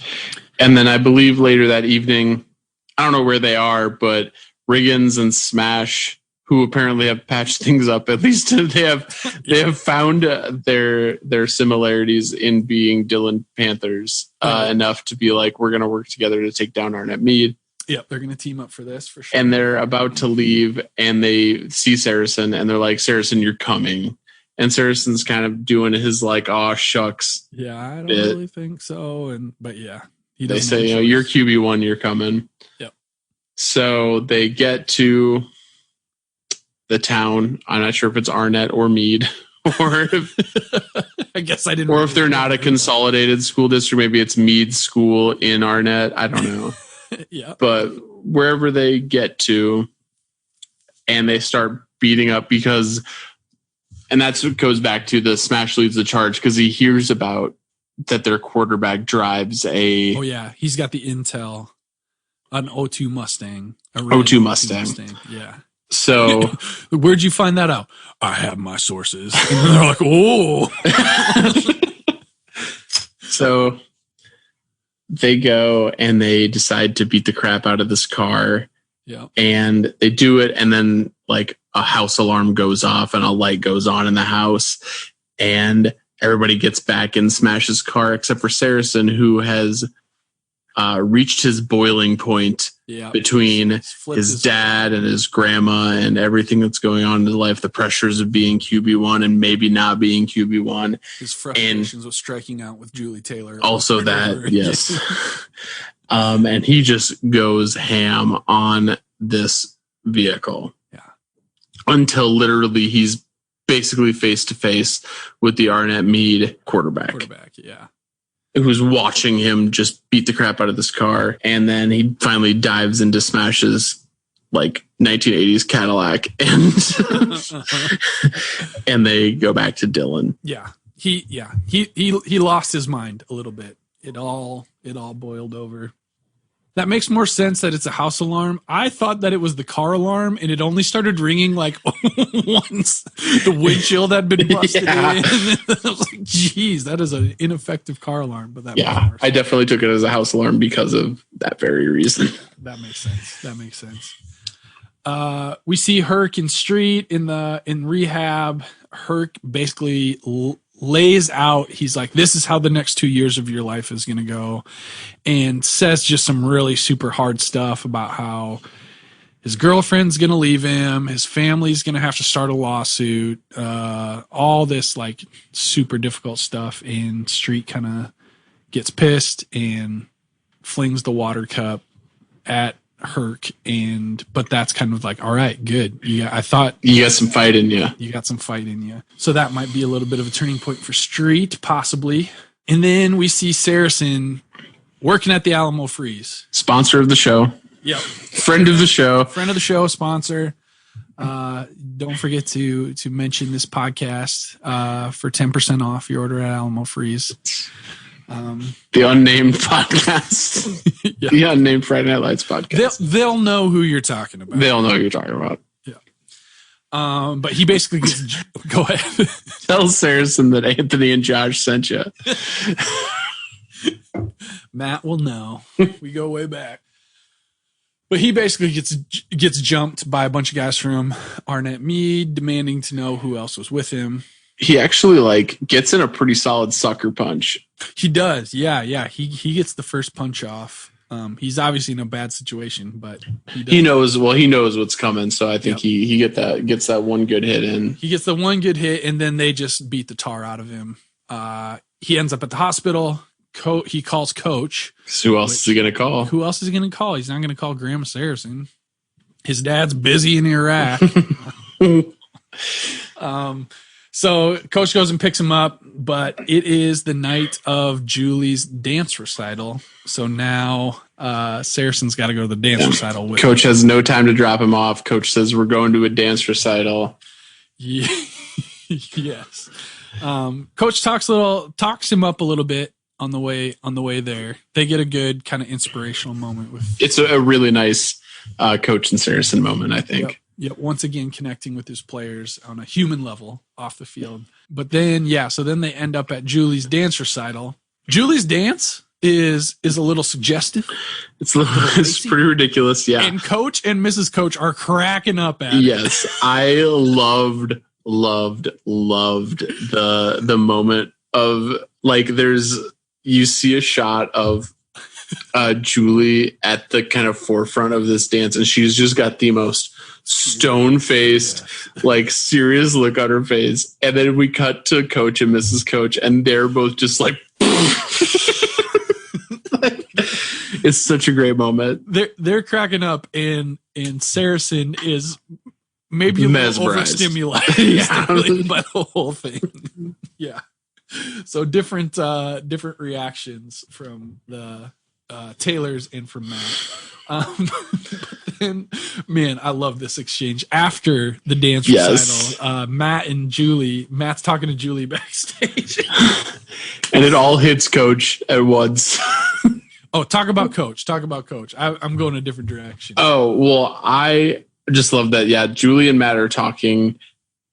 [SPEAKER 2] And then I believe later that evening, I don't know where they are, but Riggins and Smash, who apparently have patched things up, at least they have found their similarities in being Dillon Panthers enough to be like, we're going to work together to take down Arnett Meade.
[SPEAKER 1] Yep, they're going to team up for this for sure.
[SPEAKER 2] And they're about to leave, and they see Saracen, and they're like, "Saracen, you're coming." And Saracen's kind of doing his like, "Oh shucks."
[SPEAKER 1] Yeah, I don't really think so. But yeah,
[SPEAKER 2] they say, "You're QB1, you're coming."
[SPEAKER 1] Yep.
[SPEAKER 2] So they get to the town. I'm not sure if it's Arnett or Meade, or if
[SPEAKER 1] I guess I didn't.
[SPEAKER 2] Or if they're not a consolidated school district, maybe it's Meade School in Arnett. I don't know.
[SPEAKER 1] Yeah.
[SPEAKER 2] But wherever they get to, and they start beating up and that's what goes back to the Smash leads the charge because he hears about that their quarterback drives a.
[SPEAKER 1] Oh yeah, he's got the intel, an O2 Mustang.
[SPEAKER 2] O2 Mustang.
[SPEAKER 1] Yeah.
[SPEAKER 2] So
[SPEAKER 1] where'd you find that out? I have my sources. And they're like, oh.
[SPEAKER 2] So they go and they decide to beat the crap out of this car.
[SPEAKER 1] Yeah.
[SPEAKER 2] And they do it, and then like a house alarm goes off and a light goes on in the house, and everybody gets back in Smash's car except for Saracen, who has reached his boiling point between his dad and his grandma and everything that's going on in his life, the pressures of being QB1 and maybe not being QB1.
[SPEAKER 1] His frustrations with striking out with Julie Taylor.
[SPEAKER 2] Also that, yes. And he just goes ham on this vehicle.
[SPEAKER 1] Yeah.
[SPEAKER 2] Until literally he's basically face to face with the Arnett Meade quarterback.
[SPEAKER 1] Yeah.
[SPEAKER 2] Who's watching him just beat the crap out of this car. And then he finally dives into Smash's like 1980s Cadillac and they go back to Dillon.
[SPEAKER 1] Yeah. He lost his mind a little bit. It all boiled over. That makes more sense that it's a house alarm. I thought that it was the car alarm, and it only started ringing like once the windshield had been busted in. I was like, geez, that is an ineffective car alarm. But
[SPEAKER 2] I definitely took it as a house alarm because of that very reason.
[SPEAKER 1] That makes sense. We see Herc in Street in rehab. Herc basically lays out, he's like, this is how the next 2 years of your life is going to go, and says just some really super hard stuff about how his girlfriend's going to leave him, his family's going to have to start a lawsuit, all this like super difficult stuff. And Street kind of gets pissed and flings the water cup at Herc, but that's kind of like, all right, good. I thought
[SPEAKER 2] you got some fight in you.
[SPEAKER 1] You got some fight in you. So that might be a little bit of a turning point for Street, possibly. And then we see Saracen working at the Alamo Freeze.
[SPEAKER 2] Sponsor of the show.
[SPEAKER 1] Yep.
[SPEAKER 2] Friend of the show.
[SPEAKER 1] Friend of the show, sponsor. Don't forget to mention this podcast for 10% off your order at Alamo Freeze.
[SPEAKER 2] The unnamed podcast. Yeah. The unnamed Friday Night Lights podcast.
[SPEAKER 1] They'll know who you're talking about.
[SPEAKER 2] They'll know who you're talking about.
[SPEAKER 1] Yeah. But he basically gets, go ahead.
[SPEAKER 2] Tell Saracen that Anthony and Josh sent you.
[SPEAKER 1] Matt will know. We go way back. But he basically gets jumped by a bunch of guys from Arnett Meade, demanding to know who else was with him.
[SPEAKER 2] He actually gets in a pretty solid sucker punch.
[SPEAKER 1] He does, yeah. He gets the first punch off. He's obviously in a bad situation, but he
[SPEAKER 2] knows what's coming. So I think he gets that one good hit in.
[SPEAKER 1] He gets the one good hit, and then they just beat the tar out of him. He ends up at the hospital. He calls Coach.
[SPEAKER 2] So who else is he going to call?
[SPEAKER 1] Who else is he going to call? He's not going to call Grandma Saracen. His dad's busy in Iraq. So Coach goes and picks him up, but it is the night of Julie's dance recital. So now Saracen's got to go to the dance recital with
[SPEAKER 2] Coach has no time to drop him off. Coach says, we're going to a dance recital.
[SPEAKER 1] Yeah. Yes. Coach talks him up a little bit on the way there. They get a good kind of inspirational moment with.
[SPEAKER 2] It's a really nice Coach and Saracen moment, I think.
[SPEAKER 1] Yep. Once again, connecting with his players on a human level off the field. But then, so then they end up at Julie's dance recital. Julie's dance is a little suggestive.
[SPEAKER 2] It's pretty ridiculous. Yeah.
[SPEAKER 1] And Coach and Mrs. Coach are cracking up at it.
[SPEAKER 2] Yes. I loved the moment of you see a shot of Julie at the kind of forefront of this dance, and she's just got the most stone-faced, serious look on her face. And then we cut to Coach and Mrs. Coach, and they're both just it's such a great moment.
[SPEAKER 1] They're cracking up, and Saracen is maybe a little overstimulated by the whole thing. Yeah. So different reactions from the Taylors and from Matt. But then, man, I love this exchange after the dance recital. Matt's talking to Julie backstage,
[SPEAKER 2] and it all hits Coach at once.
[SPEAKER 1] Oh, talk about Coach. I'm going a different direction.
[SPEAKER 2] Oh, well, I just love that. Yeah, Julie and Matt are talking,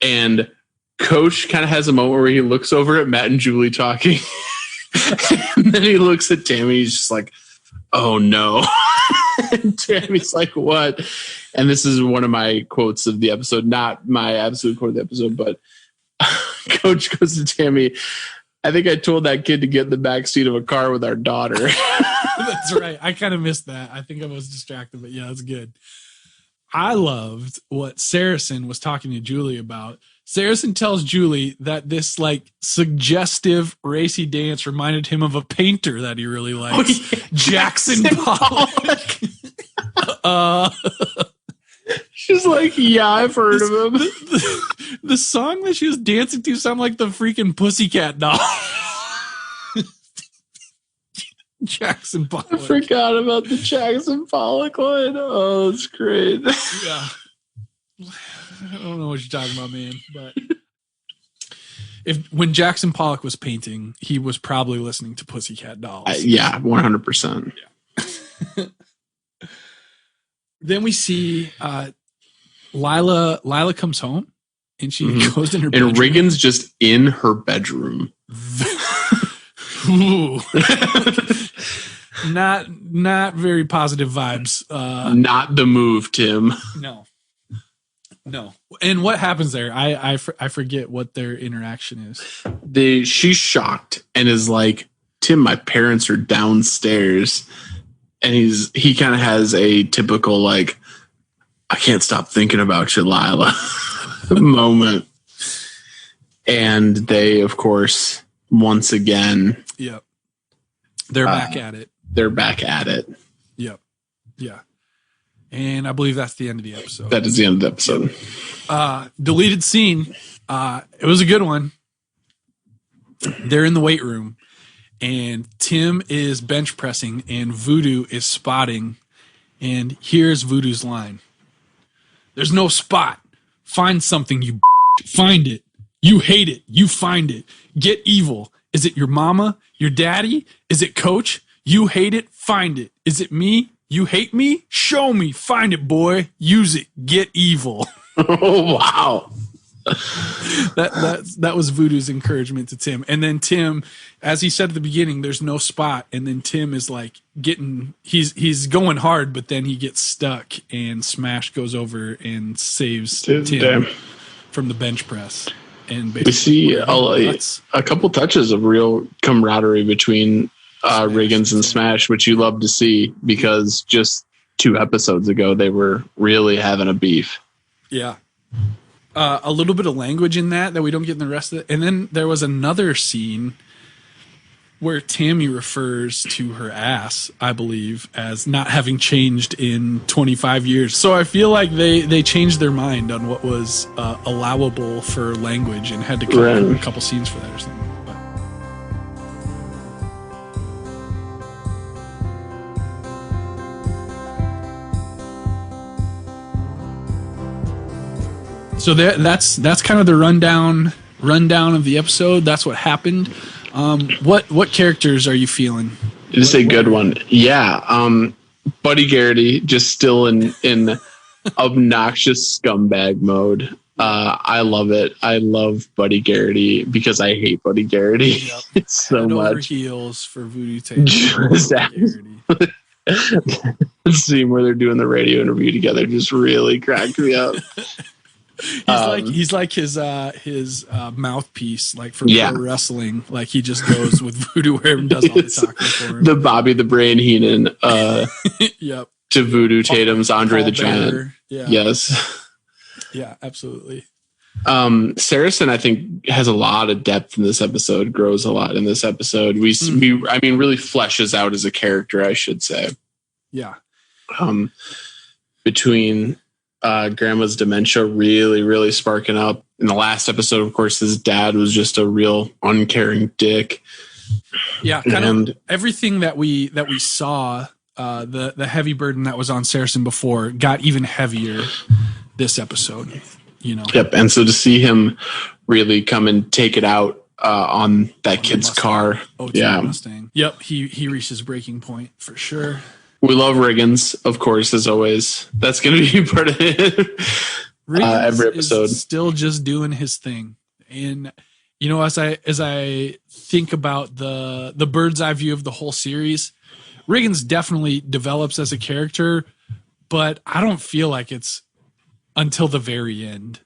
[SPEAKER 2] and Coach kind of has a moment where he looks over at Matt and Julie talking, and then he looks at Tammy. He's just like, "Oh no!" And Tammy's like, "What?" And this is one of my quotes of the episode, not my absolute quote of the episode, but Coach goes to Tammy, "I think I told that kid to get in the back seat of a car with our daughter."
[SPEAKER 1] That's right. I kind of missed that. I think I was distracted, but yeah, that's good. I loved what Saracen was talking to Julie about. Saracen tells Julie that this suggestive racy dance reminded him of a painter that he really likes, Jackson Pollock.
[SPEAKER 2] She's like, yeah, I've heard of him.
[SPEAKER 1] The song that she was dancing to sounded like the freaking Pussycat Dolls. Jackson Pollock.
[SPEAKER 2] I forgot about the Jackson Pollock line. Oh, that's great.
[SPEAKER 1] Yeah. I don't know what you're talking about, man. But when Jackson Pollock was painting, he was probably listening to Pussycat Dolls.
[SPEAKER 2] Yeah, 100%.
[SPEAKER 1] Yeah. Then we see Lila. Lila comes home, and she goes in her bedroom.
[SPEAKER 2] And Reagan's just in her bedroom.
[SPEAKER 1] Ooh. Not very positive vibes.
[SPEAKER 2] Not the move, Tim.
[SPEAKER 1] No. And what happens there? I forget what their interaction is.
[SPEAKER 2] She's shocked and is like, "Tim, my parents are downstairs." And he kind of has a typical "I can't stop thinking about you, Lila" moment. And they, of course, once again,
[SPEAKER 1] yep, they're back at it.
[SPEAKER 2] They're back at it.
[SPEAKER 1] Yep. Yeah. And I believe that's the end of the episode.
[SPEAKER 2] That is the end of the episode.
[SPEAKER 1] Deleted scene. It was a good one. They're in the weight room, and Tim is bench pressing and Voodoo is spotting. And here's Voodoo's line. There's no spot. Find something, you find it. You hate it. You find it. Get evil. Is it your mama? Your daddy? Is it Coach? You hate it. Find it. Is it me? You hate me? Show me. Find it, boy. Use it. Get evil.
[SPEAKER 2] Oh, wow.
[SPEAKER 1] That was Voodoo's encouragement to Tim. And then Tim, as he said at the beginning, there's no spot. And then Tim is like he's going hard, but then he gets stuck and Smash goes over and saves Tim from the bench press. And we
[SPEAKER 2] see a couple touches of real camaraderie between Riggins and Smash, which you love to see, because just 2 episodes ago they were really having a beef.
[SPEAKER 1] Yeah. A little bit of language in that we don't get in the rest of it. And then there was another scene where Tammy refers to her ass, I believe, as not having changed in 25 years. So I feel like they changed their mind on what was allowable for language and had to cut a couple scenes for that or something. So that's kind of the rundown of the episode. That's what happened. What characters are you feeling?
[SPEAKER 2] It's a good one. Yeah. Buddy Garrity just still in obnoxious scumbag mode. I love it. I love Buddy Garrity because I hate Buddy Garrity so
[SPEAKER 1] Head
[SPEAKER 2] much.
[SPEAKER 1] Over heels for Voodoo Taylor.
[SPEAKER 2] The scene where they're doing the radio interview together just really cracked me up.
[SPEAKER 1] He's like his mouthpiece, like for pro wrestling. Like he just goes with Voodoo where and does all the talking for him.
[SPEAKER 2] The Bobby the Brain Heenan
[SPEAKER 1] yep.
[SPEAKER 2] to Voodoo Tatum's Andre the Giant.
[SPEAKER 1] Yeah.
[SPEAKER 2] Yes.
[SPEAKER 1] Yeah, absolutely.
[SPEAKER 2] Saracen, I think, has a lot of depth in this episode, grows a lot in this episode. Really fleshes out as a character, I should say.
[SPEAKER 1] Yeah.
[SPEAKER 2] Between Grandma's dementia really sparking up. In the last episode, of course, his dad was just a real uncaring dick.
[SPEAKER 1] Yeah, kind of everything that we saw, the heavy burden that was on Saracen before got even heavier this episode.
[SPEAKER 2] Yep. And so to see him really come and take it out on that kid's car.
[SPEAKER 1] Mustang. Yep. He reaches breaking point for sure.
[SPEAKER 2] We love Riggins, of course, as always. That's going to be part of it. Every episode.
[SPEAKER 1] Is still just doing his thing. And, as I think about the bird's eye view of the whole series, Riggins definitely develops as a character, but I don't feel like it's until the very end.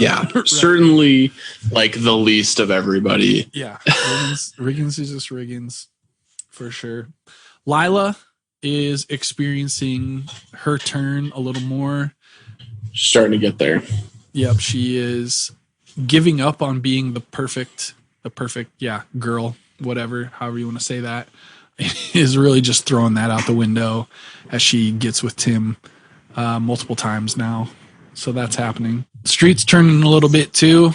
[SPEAKER 2] Yeah, right. Certainly like the least of everybody.
[SPEAKER 1] Yeah, Riggins is just Riggins for sure. Lila is experiencing her turn a little more.
[SPEAKER 2] Starting to get there.
[SPEAKER 1] Yep, she is giving up on being the perfect girl, whatever, however you want to say that. Is really just throwing that out the window as she gets with Tim multiple times now. So that's happening. Street's turning a little bit too.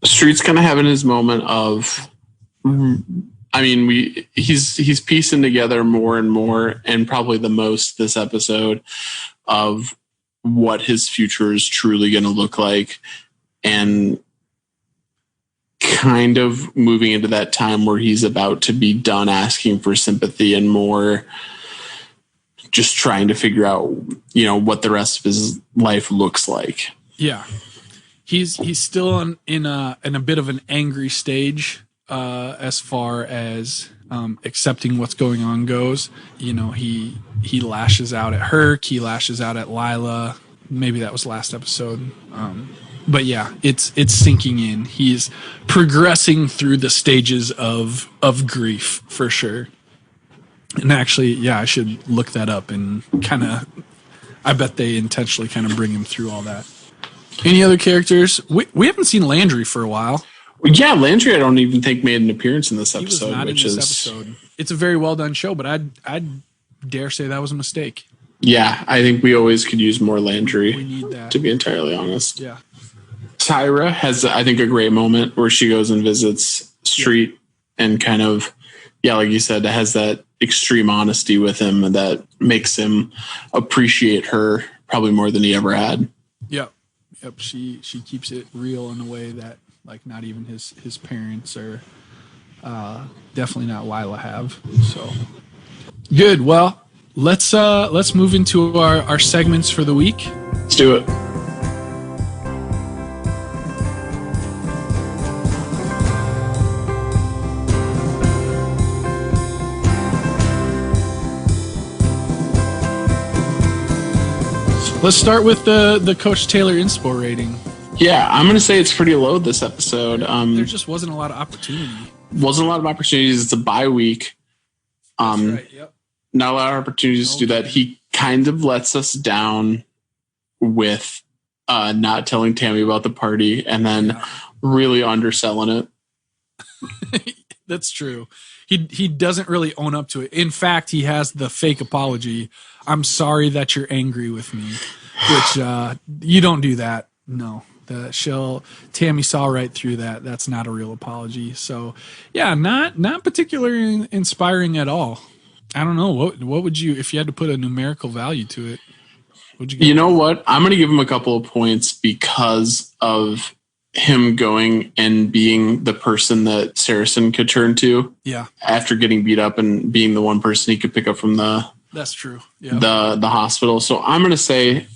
[SPEAKER 2] Street's kind of having his moment of, he's piecing together more and more, and probably the most this episode, of what his future is truly going to look like, and kind of moving into that time where he's about to be done asking for sympathy and more just trying to figure out, what the rest of his life looks like.
[SPEAKER 1] Yeah. He's still in a bit of an angry stage as far as accepting what's going on goes. He lashes out at Herc, he lashes out at Lila. Maybe that was last episode. But yeah, it's sinking in. He's progressing through the stages of grief for sure. And actually, yeah, I should look that up and I bet they intentionally kind of bring him through all that. Any other characters? We haven't seen Landry for a while.
[SPEAKER 2] Yeah, Landry I don't even think made an appearance in this episode.
[SPEAKER 1] He was not in this episode. It's a very well done show, but I'd dare say that was a mistake.
[SPEAKER 2] Yeah, I think we always could use more Landry.
[SPEAKER 1] We need that.
[SPEAKER 2] To be entirely honest.
[SPEAKER 1] Yeah.
[SPEAKER 2] Tyra has, I think, a great moment where she goes and visits Street and kind of yeah, like you said, it has that extreme honesty with him that makes him appreciate her probably more than he ever had.
[SPEAKER 1] Yep. She keeps it real in a way that like not even his parents or definitely not Lila have. So good. Well, let's move into our segments for the week.
[SPEAKER 2] Let's do it.
[SPEAKER 1] Let's start with the Coach Taylor Inspo-Rating.
[SPEAKER 2] Yeah, I'm going to say it's pretty low this episode.
[SPEAKER 1] There just wasn't a lot of opportunity.
[SPEAKER 2] Wasn't a lot of opportunities. It's a bye week.
[SPEAKER 1] That's right. Yep.
[SPEAKER 2] Not a lot of opportunities to do that. He kind of lets us down with not telling Tammy about the party and then really underselling it.
[SPEAKER 1] That's true. He doesn't really own up to it. In fact, he has the fake apology. I'm sorry that you're angry with me, which you don't do that. No, Tammy saw right through that. That's not a real apology. So yeah, not particularly inspiring at all. I don't know. What would you, if you had to put a numerical value to it, what'd you give?
[SPEAKER 2] You know what? I'm going to give him a couple of points because of him going and being the person that Saracen could turn to.
[SPEAKER 1] Yeah.
[SPEAKER 2] After getting beat up and being the one person he could pick up from
[SPEAKER 1] that's true. Yeah.
[SPEAKER 2] The hospital. So I'm going to say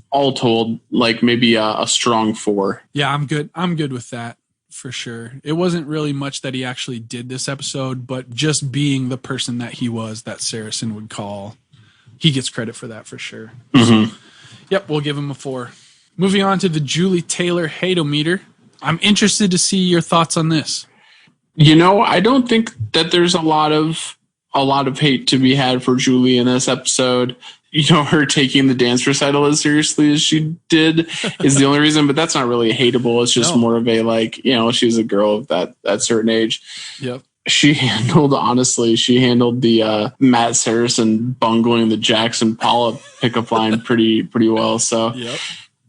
[SPEAKER 2] all told, like maybe a strong 4.
[SPEAKER 1] Yeah, I'm good. I'm good with that for sure. It wasn't really much that he actually did this episode, but just being the person that he was, that Saracen would call, he gets credit for that for sure.
[SPEAKER 2] Mm-hmm.
[SPEAKER 1] So, yep, we'll give him a 4. Moving on to the Julie Taylor hate-o-meter. I'm interested to see your thoughts on this.
[SPEAKER 2] You know, I don't think that there's a lot of hate to be had for Julie in this episode. You know, her taking the dance recital as seriously as she did is the only reason, but that's not really hateable. It's just more of a, like, you know, she was a girl of that certain age.
[SPEAKER 1] Yep.
[SPEAKER 2] She handled the Matt Saracen bungling the Jackson Pollock pickup line pretty well. So
[SPEAKER 1] yep.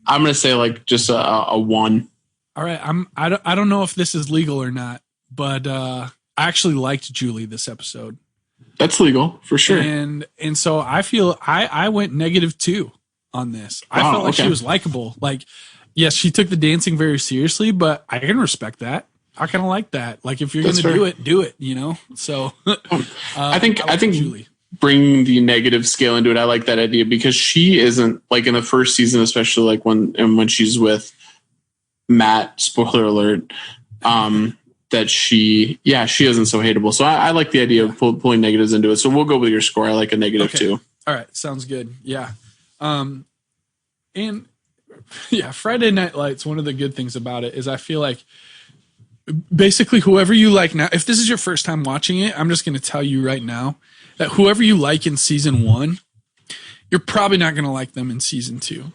[SPEAKER 2] I'm going to say like just a 1.
[SPEAKER 1] All right. I don't know if this is legal or not, but I actually liked Julie this episode.
[SPEAKER 2] That's legal for sure.
[SPEAKER 1] And so I feel I went -2 on this. I felt like she was likable. Like, yes, she took the dancing very seriously, but I can respect that. I kind of like that. Like, if you're going to do it, you know? So
[SPEAKER 2] I think
[SPEAKER 1] Julie.
[SPEAKER 2] Bring the negative scale into it. I like that idea because she isn't, like, in the first season, especially like when she's with Matt, spoiler alert, that she isn't so hateable. So I like the idea of pulling negatives into it. So we'll go with your score. I like a -2.
[SPEAKER 1] All right. Sounds good. Yeah. And yeah, Friday Night Lights, one of the good things about it is I feel like basically whoever you like now, if this is your first time watching it, I'm just going to tell you right now that whoever you like in season 1, you're probably not going to like them in season 2.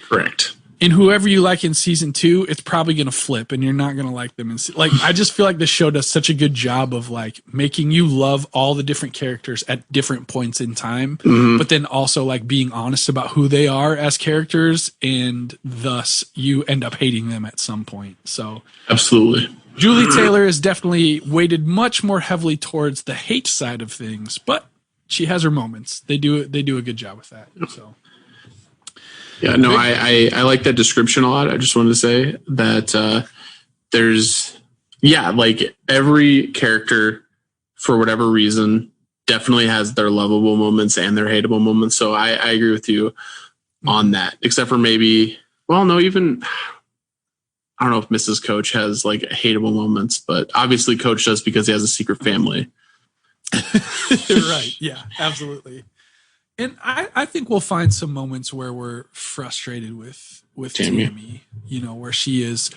[SPEAKER 2] Correct.
[SPEAKER 1] And whoever you like in season 2, it's probably going to flip and you're not going to like them. Like, I just feel like the show does such a good job of like making you love all the different characters at different points in time, but then also like being honest about who they are as characters. And thus you end up hating them at some point. So
[SPEAKER 2] absolutely.
[SPEAKER 1] Julie Taylor is definitely weighted much more heavily towards the hate side of things, but she has her moments. They do a good job with that. So.
[SPEAKER 2] Yeah, no, I like that description a lot. I just wanted to say that there's, like every character, for whatever reason, definitely has their lovable moments and their hateable moments. So I agree with you on that, except for maybe, well, no, even, I don't know if Mrs. Coach has like hateable moments, but obviously Coach does because he has a secret family.
[SPEAKER 1] Right. Yeah, absolutely. And I think we'll find some moments where we're frustrated with Tammy, you know, where she is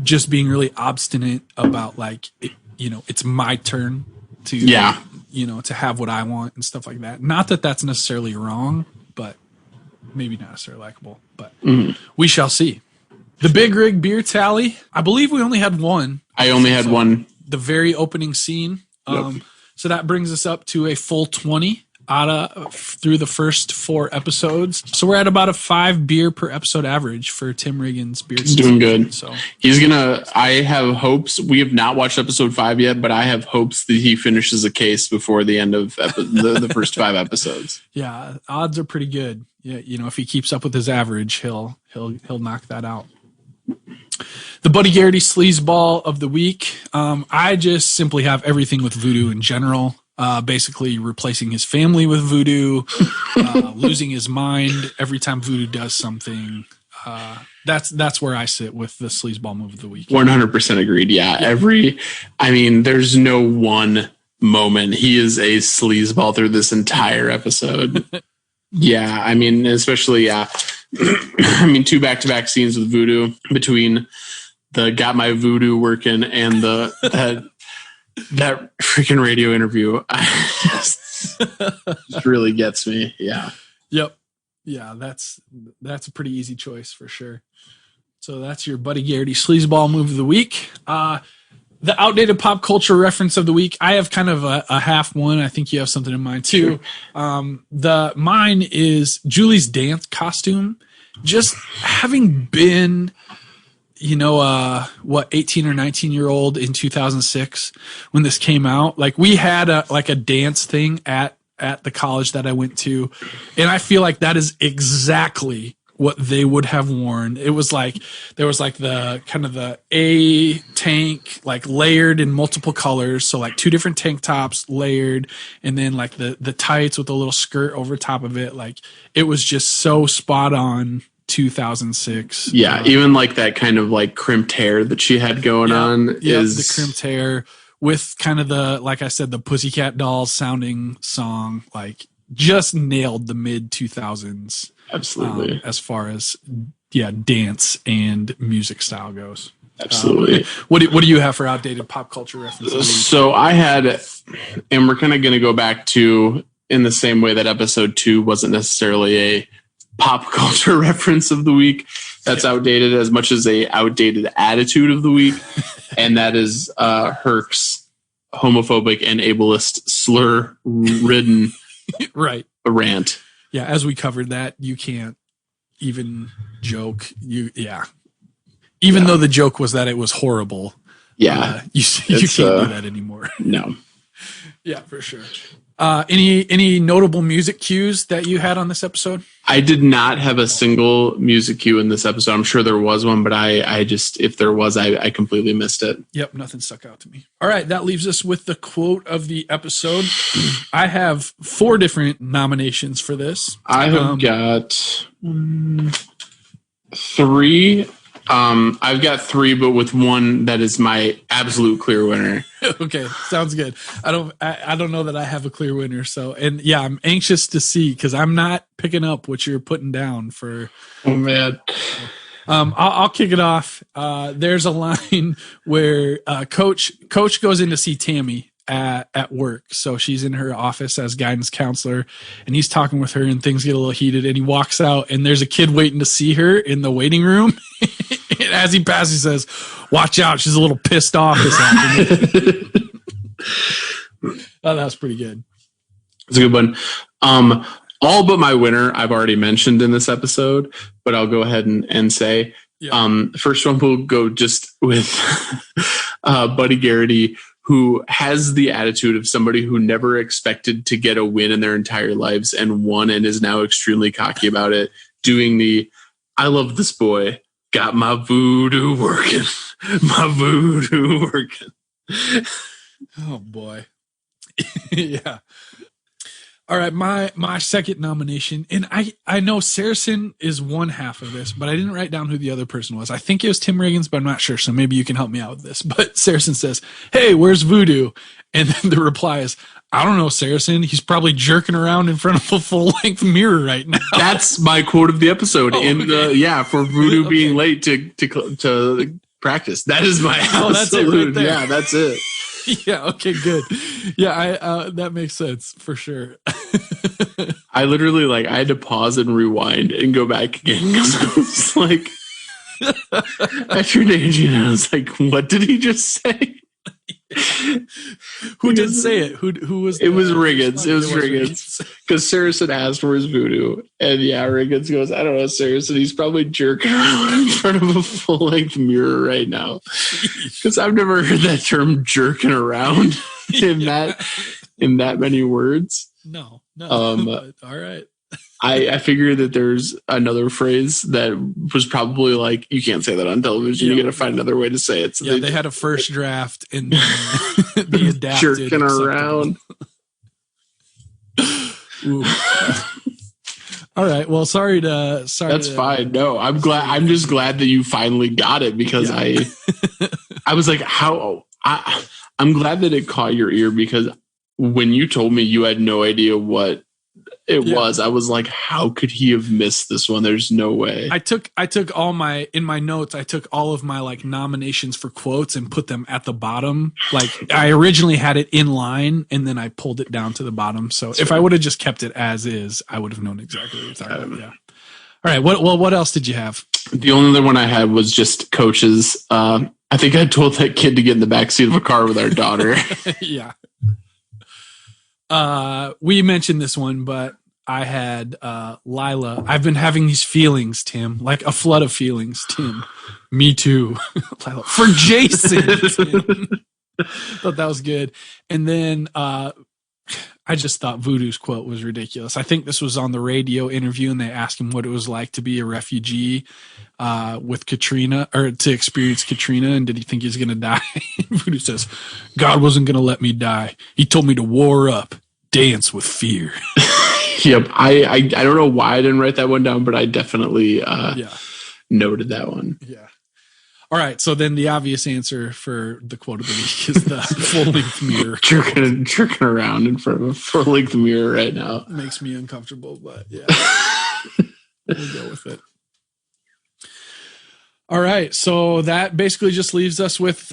[SPEAKER 1] just being really obstinate about like, it's my turn to, to have what I want and stuff like that. Not that that's necessarily wrong, but maybe not necessarily likable, but we shall see. The Big Rigg Beer Tally. I believe we only had one.
[SPEAKER 2] I only had one.
[SPEAKER 1] The very opening scene.
[SPEAKER 2] Yep.
[SPEAKER 1] So that brings us up to a full 20. through the first 4 episodes. So we're at about a 5 beer per episode average for Tim Riggins' beer.
[SPEAKER 2] He's doing good.
[SPEAKER 1] So
[SPEAKER 2] I have hopes. We have not watched episode 5 yet, but I have hopes that he finishes a case before the end of the first 5 episodes.
[SPEAKER 1] Yeah, odds are pretty good. Yeah, if he keeps up with his average, he'll knock that out. The Buddy Garrity Sleazeball of the week. I just simply have everything with Voodoo in general. Basically replacing his family with Voodoo, losing his mind every time Voodoo does something. That's where I sit with the Sleazeball move of the week.
[SPEAKER 2] 100% agreed. Yeah. There's no one moment. He is a sleazeball through this entire episode. Yeah. Especially, 2 back-to-back scenes with Voodoo between the got my Voodoo working and that freaking radio interview just really gets me. Yeah.
[SPEAKER 1] Yep. Yeah, that's a pretty easy choice for sure. So that's your Buddy Garrity Sleazeball move of the week. The outdated pop culture reference of the week. I have kind of a half one. I think you have something in mind too. Mine is Julie's dance costume. Just having been 18 or 19-year-old in 2006 when this came out. Like we had a dance thing at the college that I went to. And I feel like that is exactly what they would have worn. It was like, there was like the kind of the A tank, like layered in multiple colors. So like 2 different tank tops layered, and then like the tights with a little skirt over top of it. Like it was just so spot on 2006.
[SPEAKER 2] Yeah. Even like that kind of like crimped hair that she had going on is
[SPEAKER 1] the crimped hair with kind of like I said, the Pussycat Dolls sounding song, like just nailed the mid 2000s.
[SPEAKER 2] Absolutely.
[SPEAKER 1] As far as dance and music style goes.
[SPEAKER 2] Absolutely.
[SPEAKER 1] What do you have for outdated pop culture references?
[SPEAKER 2] So I had, and we're kind of going to go back to in the same way that episode 2 wasn't necessarily a pop culture reference of the week. That's outdated as much as a outdated attitude of the week. And that is Herc's homophobic and ableist slur-ridden
[SPEAKER 1] right
[SPEAKER 2] rant.
[SPEAKER 1] Yeah, as we covered that, you can't even joke. Even though the joke was that it was horrible.
[SPEAKER 2] Yeah.
[SPEAKER 1] You can't do that anymore.
[SPEAKER 2] No.
[SPEAKER 1] Yeah, for sure. Any notable music cues that you had on this episode?
[SPEAKER 2] I did not have a single music cue in this episode. I'm sure there was one, but I just, if there was, I completely missed it.
[SPEAKER 1] Yep, nothing stuck out to me. All right, that leaves us with the quote of the episode. I have 4 different nominations for this.
[SPEAKER 2] I have got 3. I've got 3, but with one that is my absolute clear winner.
[SPEAKER 1] Okay, sounds good. I don't know that I have a clear winner. So, and yeah, I'm anxious to see because I'm not picking up what you're putting down for.
[SPEAKER 2] Oh man.
[SPEAKER 1] I'll kick it off. There's a line where Coach goes in to see Tammy at work. So she's in her office as guidance counselor, and he's talking with her, and things get a little heated. And he walks out, and there's a kid waiting to see her in the waiting room. And as he passes, he says, "Watch out, she's a little pissed off this afternoon." Oh, that's pretty good.
[SPEAKER 2] It's a good one. All but my winner I've already mentioned in this episode, but I'll go ahead and say, first one will go just with Buddy Garrity, who has the attitude of somebody who never expected to get a win in their entire lives and won and is now extremely cocky about it, doing the, "I love this boy, got my voodoo working, my voodoo working."
[SPEAKER 1] Oh boy. Yeah. All right, my second nomination, and I know Saracen is one half of this, but I didn't write down who the other person was. I think it was Tim Riggins, but I'm not sure, so maybe you can help me out with this. But Saracen says, "Hey, where's Voodoo?" And then the reply is, "I don't know, Saracen. He's probably jerking around in front of a full-length mirror right now."
[SPEAKER 2] That's my quote of the episode. For Voodoo being late to practice. That is my absolute.
[SPEAKER 1] That's it right there.
[SPEAKER 2] Yeah, that's it.
[SPEAKER 1] Yeah. Okay. Good. Yeah. that makes sense for sure.
[SPEAKER 2] I literally I had to pause and rewind and go back again because I was like, after Angie, and I was like, "What did he just say?"
[SPEAKER 1] Who did say it? Who was?
[SPEAKER 2] It was Riggins. It was Riggins. Because Saracen asked where's Voodoo, and Riggins goes, I don't know, Saracen. He's probably jerking around in front of a full-length mirror right now. Because I've never heard that term "jerking around" in that many words.
[SPEAKER 1] No. All right.
[SPEAKER 2] I figured that there's another phrase that was probably like, you can't say that on television. You got to find another way to say it.
[SPEAKER 1] So they had a first draft and they adapted.
[SPEAKER 2] Jerking around.
[SPEAKER 1] All right. Well, sorry.
[SPEAKER 2] That's fine. No, I'm glad. I'm just glad that you finally got it because I was like, I'm glad that it caught your ear because when you told me you had no idea what it was, I was like, how could he have missed this one? There's no way.
[SPEAKER 1] I took all in my notes, I took all of my like nominations for quotes and put them at the bottom. Like I originally had it in line and then I pulled it down to the bottom. So if I would have just kept it as is, I would have known exactly what you're talking about. Yeah. All right. What else did you have? The
[SPEAKER 2] only other one I had was just Coach's. I think I told that kid to get in the backseat of a car with our daughter.
[SPEAKER 1] Yeah. We mentioned this one, but I had Lila. I've been having these feelings, Tim, like a flood of feelings, Tim. Me too. Lila, for Jason. Tim. Thought that was good. And then I just thought Voodoo's quote was ridiculous. I think this was on the radio interview, and they asked him what it was like to be a refugee with Katrina, or to experience Katrina, and did he think he was going to die? Voodoo says, God wasn't going to let me die. He told me to war up, dance with fear.
[SPEAKER 2] Yep. I don't know why I didn't write that one down, but I definitely noted that one.
[SPEAKER 1] Yeah. All right, so then the obvious answer for the quote of the week is the full-length mirror.
[SPEAKER 2] Jerking around in front of a full-length mirror right now.
[SPEAKER 1] Makes me uncomfortable, but yeah. We'll go with it. All right, so that basically just leaves us with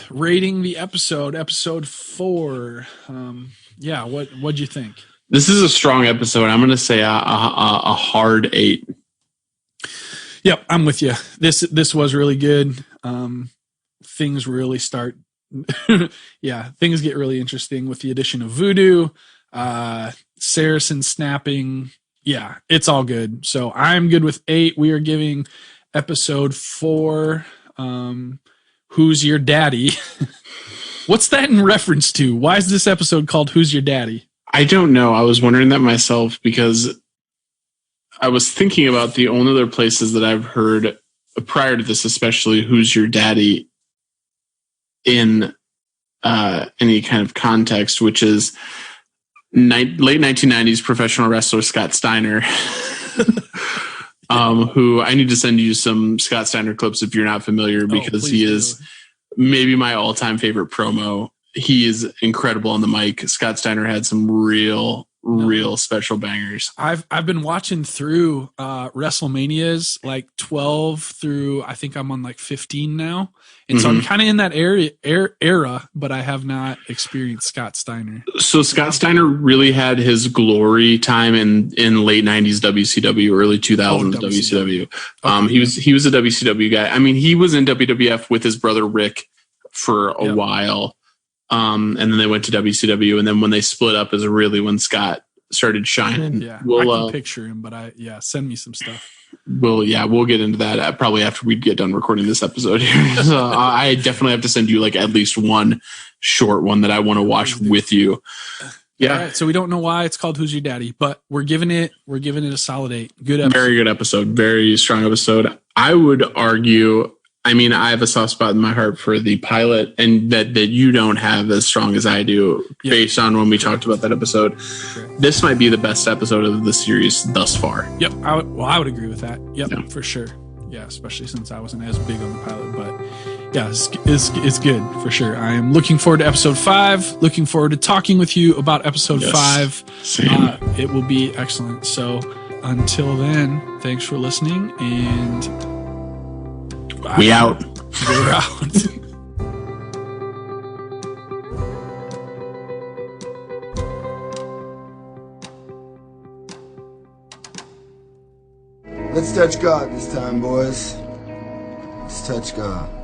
[SPEAKER 1] rating the episode 4. What'd you think?
[SPEAKER 2] This is a strong episode. I'm going to say a hard 8.
[SPEAKER 1] Yep, I'm with you. This was really good. Things really start. Things get really interesting with the addition of Voodoo, Saracen snapping. Yeah, it's all good. So I'm good with 8. We are giving episode 4. Who's Your Daddy? What's that in reference to? Why is this episode called Who's Your Daddy?
[SPEAKER 2] I don't know. I was wondering that myself because I was thinking about the only other places that I've heard prior to this, especially Who's Your Daddy in any kind of context, which is late 1990s professional wrestler Scott Steiner, who I need to send you some Scott Steiner clips if you're not familiar, because he is maybe my all-time favorite promo. He is incredible on the mic. Scott Steiner had some real special bangers.
[SPEAKER 1] I've been watching through WrestleManias like 12 through, I think I'm on like 15 now. And so I'm kind of in that era, but I have not experienced Scott Steiner.
[SPEAKER 2] So Scott Steiner really had his glory time in late 90s WCW, early 2000s WCW. He was a WCW guy. I mean, he was in WWF with his brother Rick for a while. And then they went to WCW, and then when they split up is really when Scott started shining.
[SPEAKER 1] Yeah, I can picture him, but send me some stuff.
[SPEAKER 2] We'll get into that probably after we get done recording this episode here. So I definitely have to send you like at least one short one that I want to watch with you. Yeah.
[SPEAKER 1] All right, so we don't know why it's called Who's Your Daddy, but we're giving it a solid 8. Good episode.
[SPEAKER 2] Very good episode. Very strong episode. I would argue, I mean, I have a soft spot in my heart for the pilot, and that you don't have as strong as I do, based on when we talked about that episode. Sure. This might be the best episode of the series thus far.
[SPEAKER 1] Yep. I would agree with that. Yep, for sure. Yeah, especially since I wasn't as big on the pilot, but yeah, it's good for sure. I am looking forward to episode 5. Looking forward to talking with you about episode 5.
[SPEAKER 2] Same.
[SPEAKER 1] It will be excellent. So until then, thanks for listening, and
[SPEAKER 2] we out.
[SPEAKER 1] We're out.
[SPEAKER 3] Let's touch God this time, boys. Let's touch God.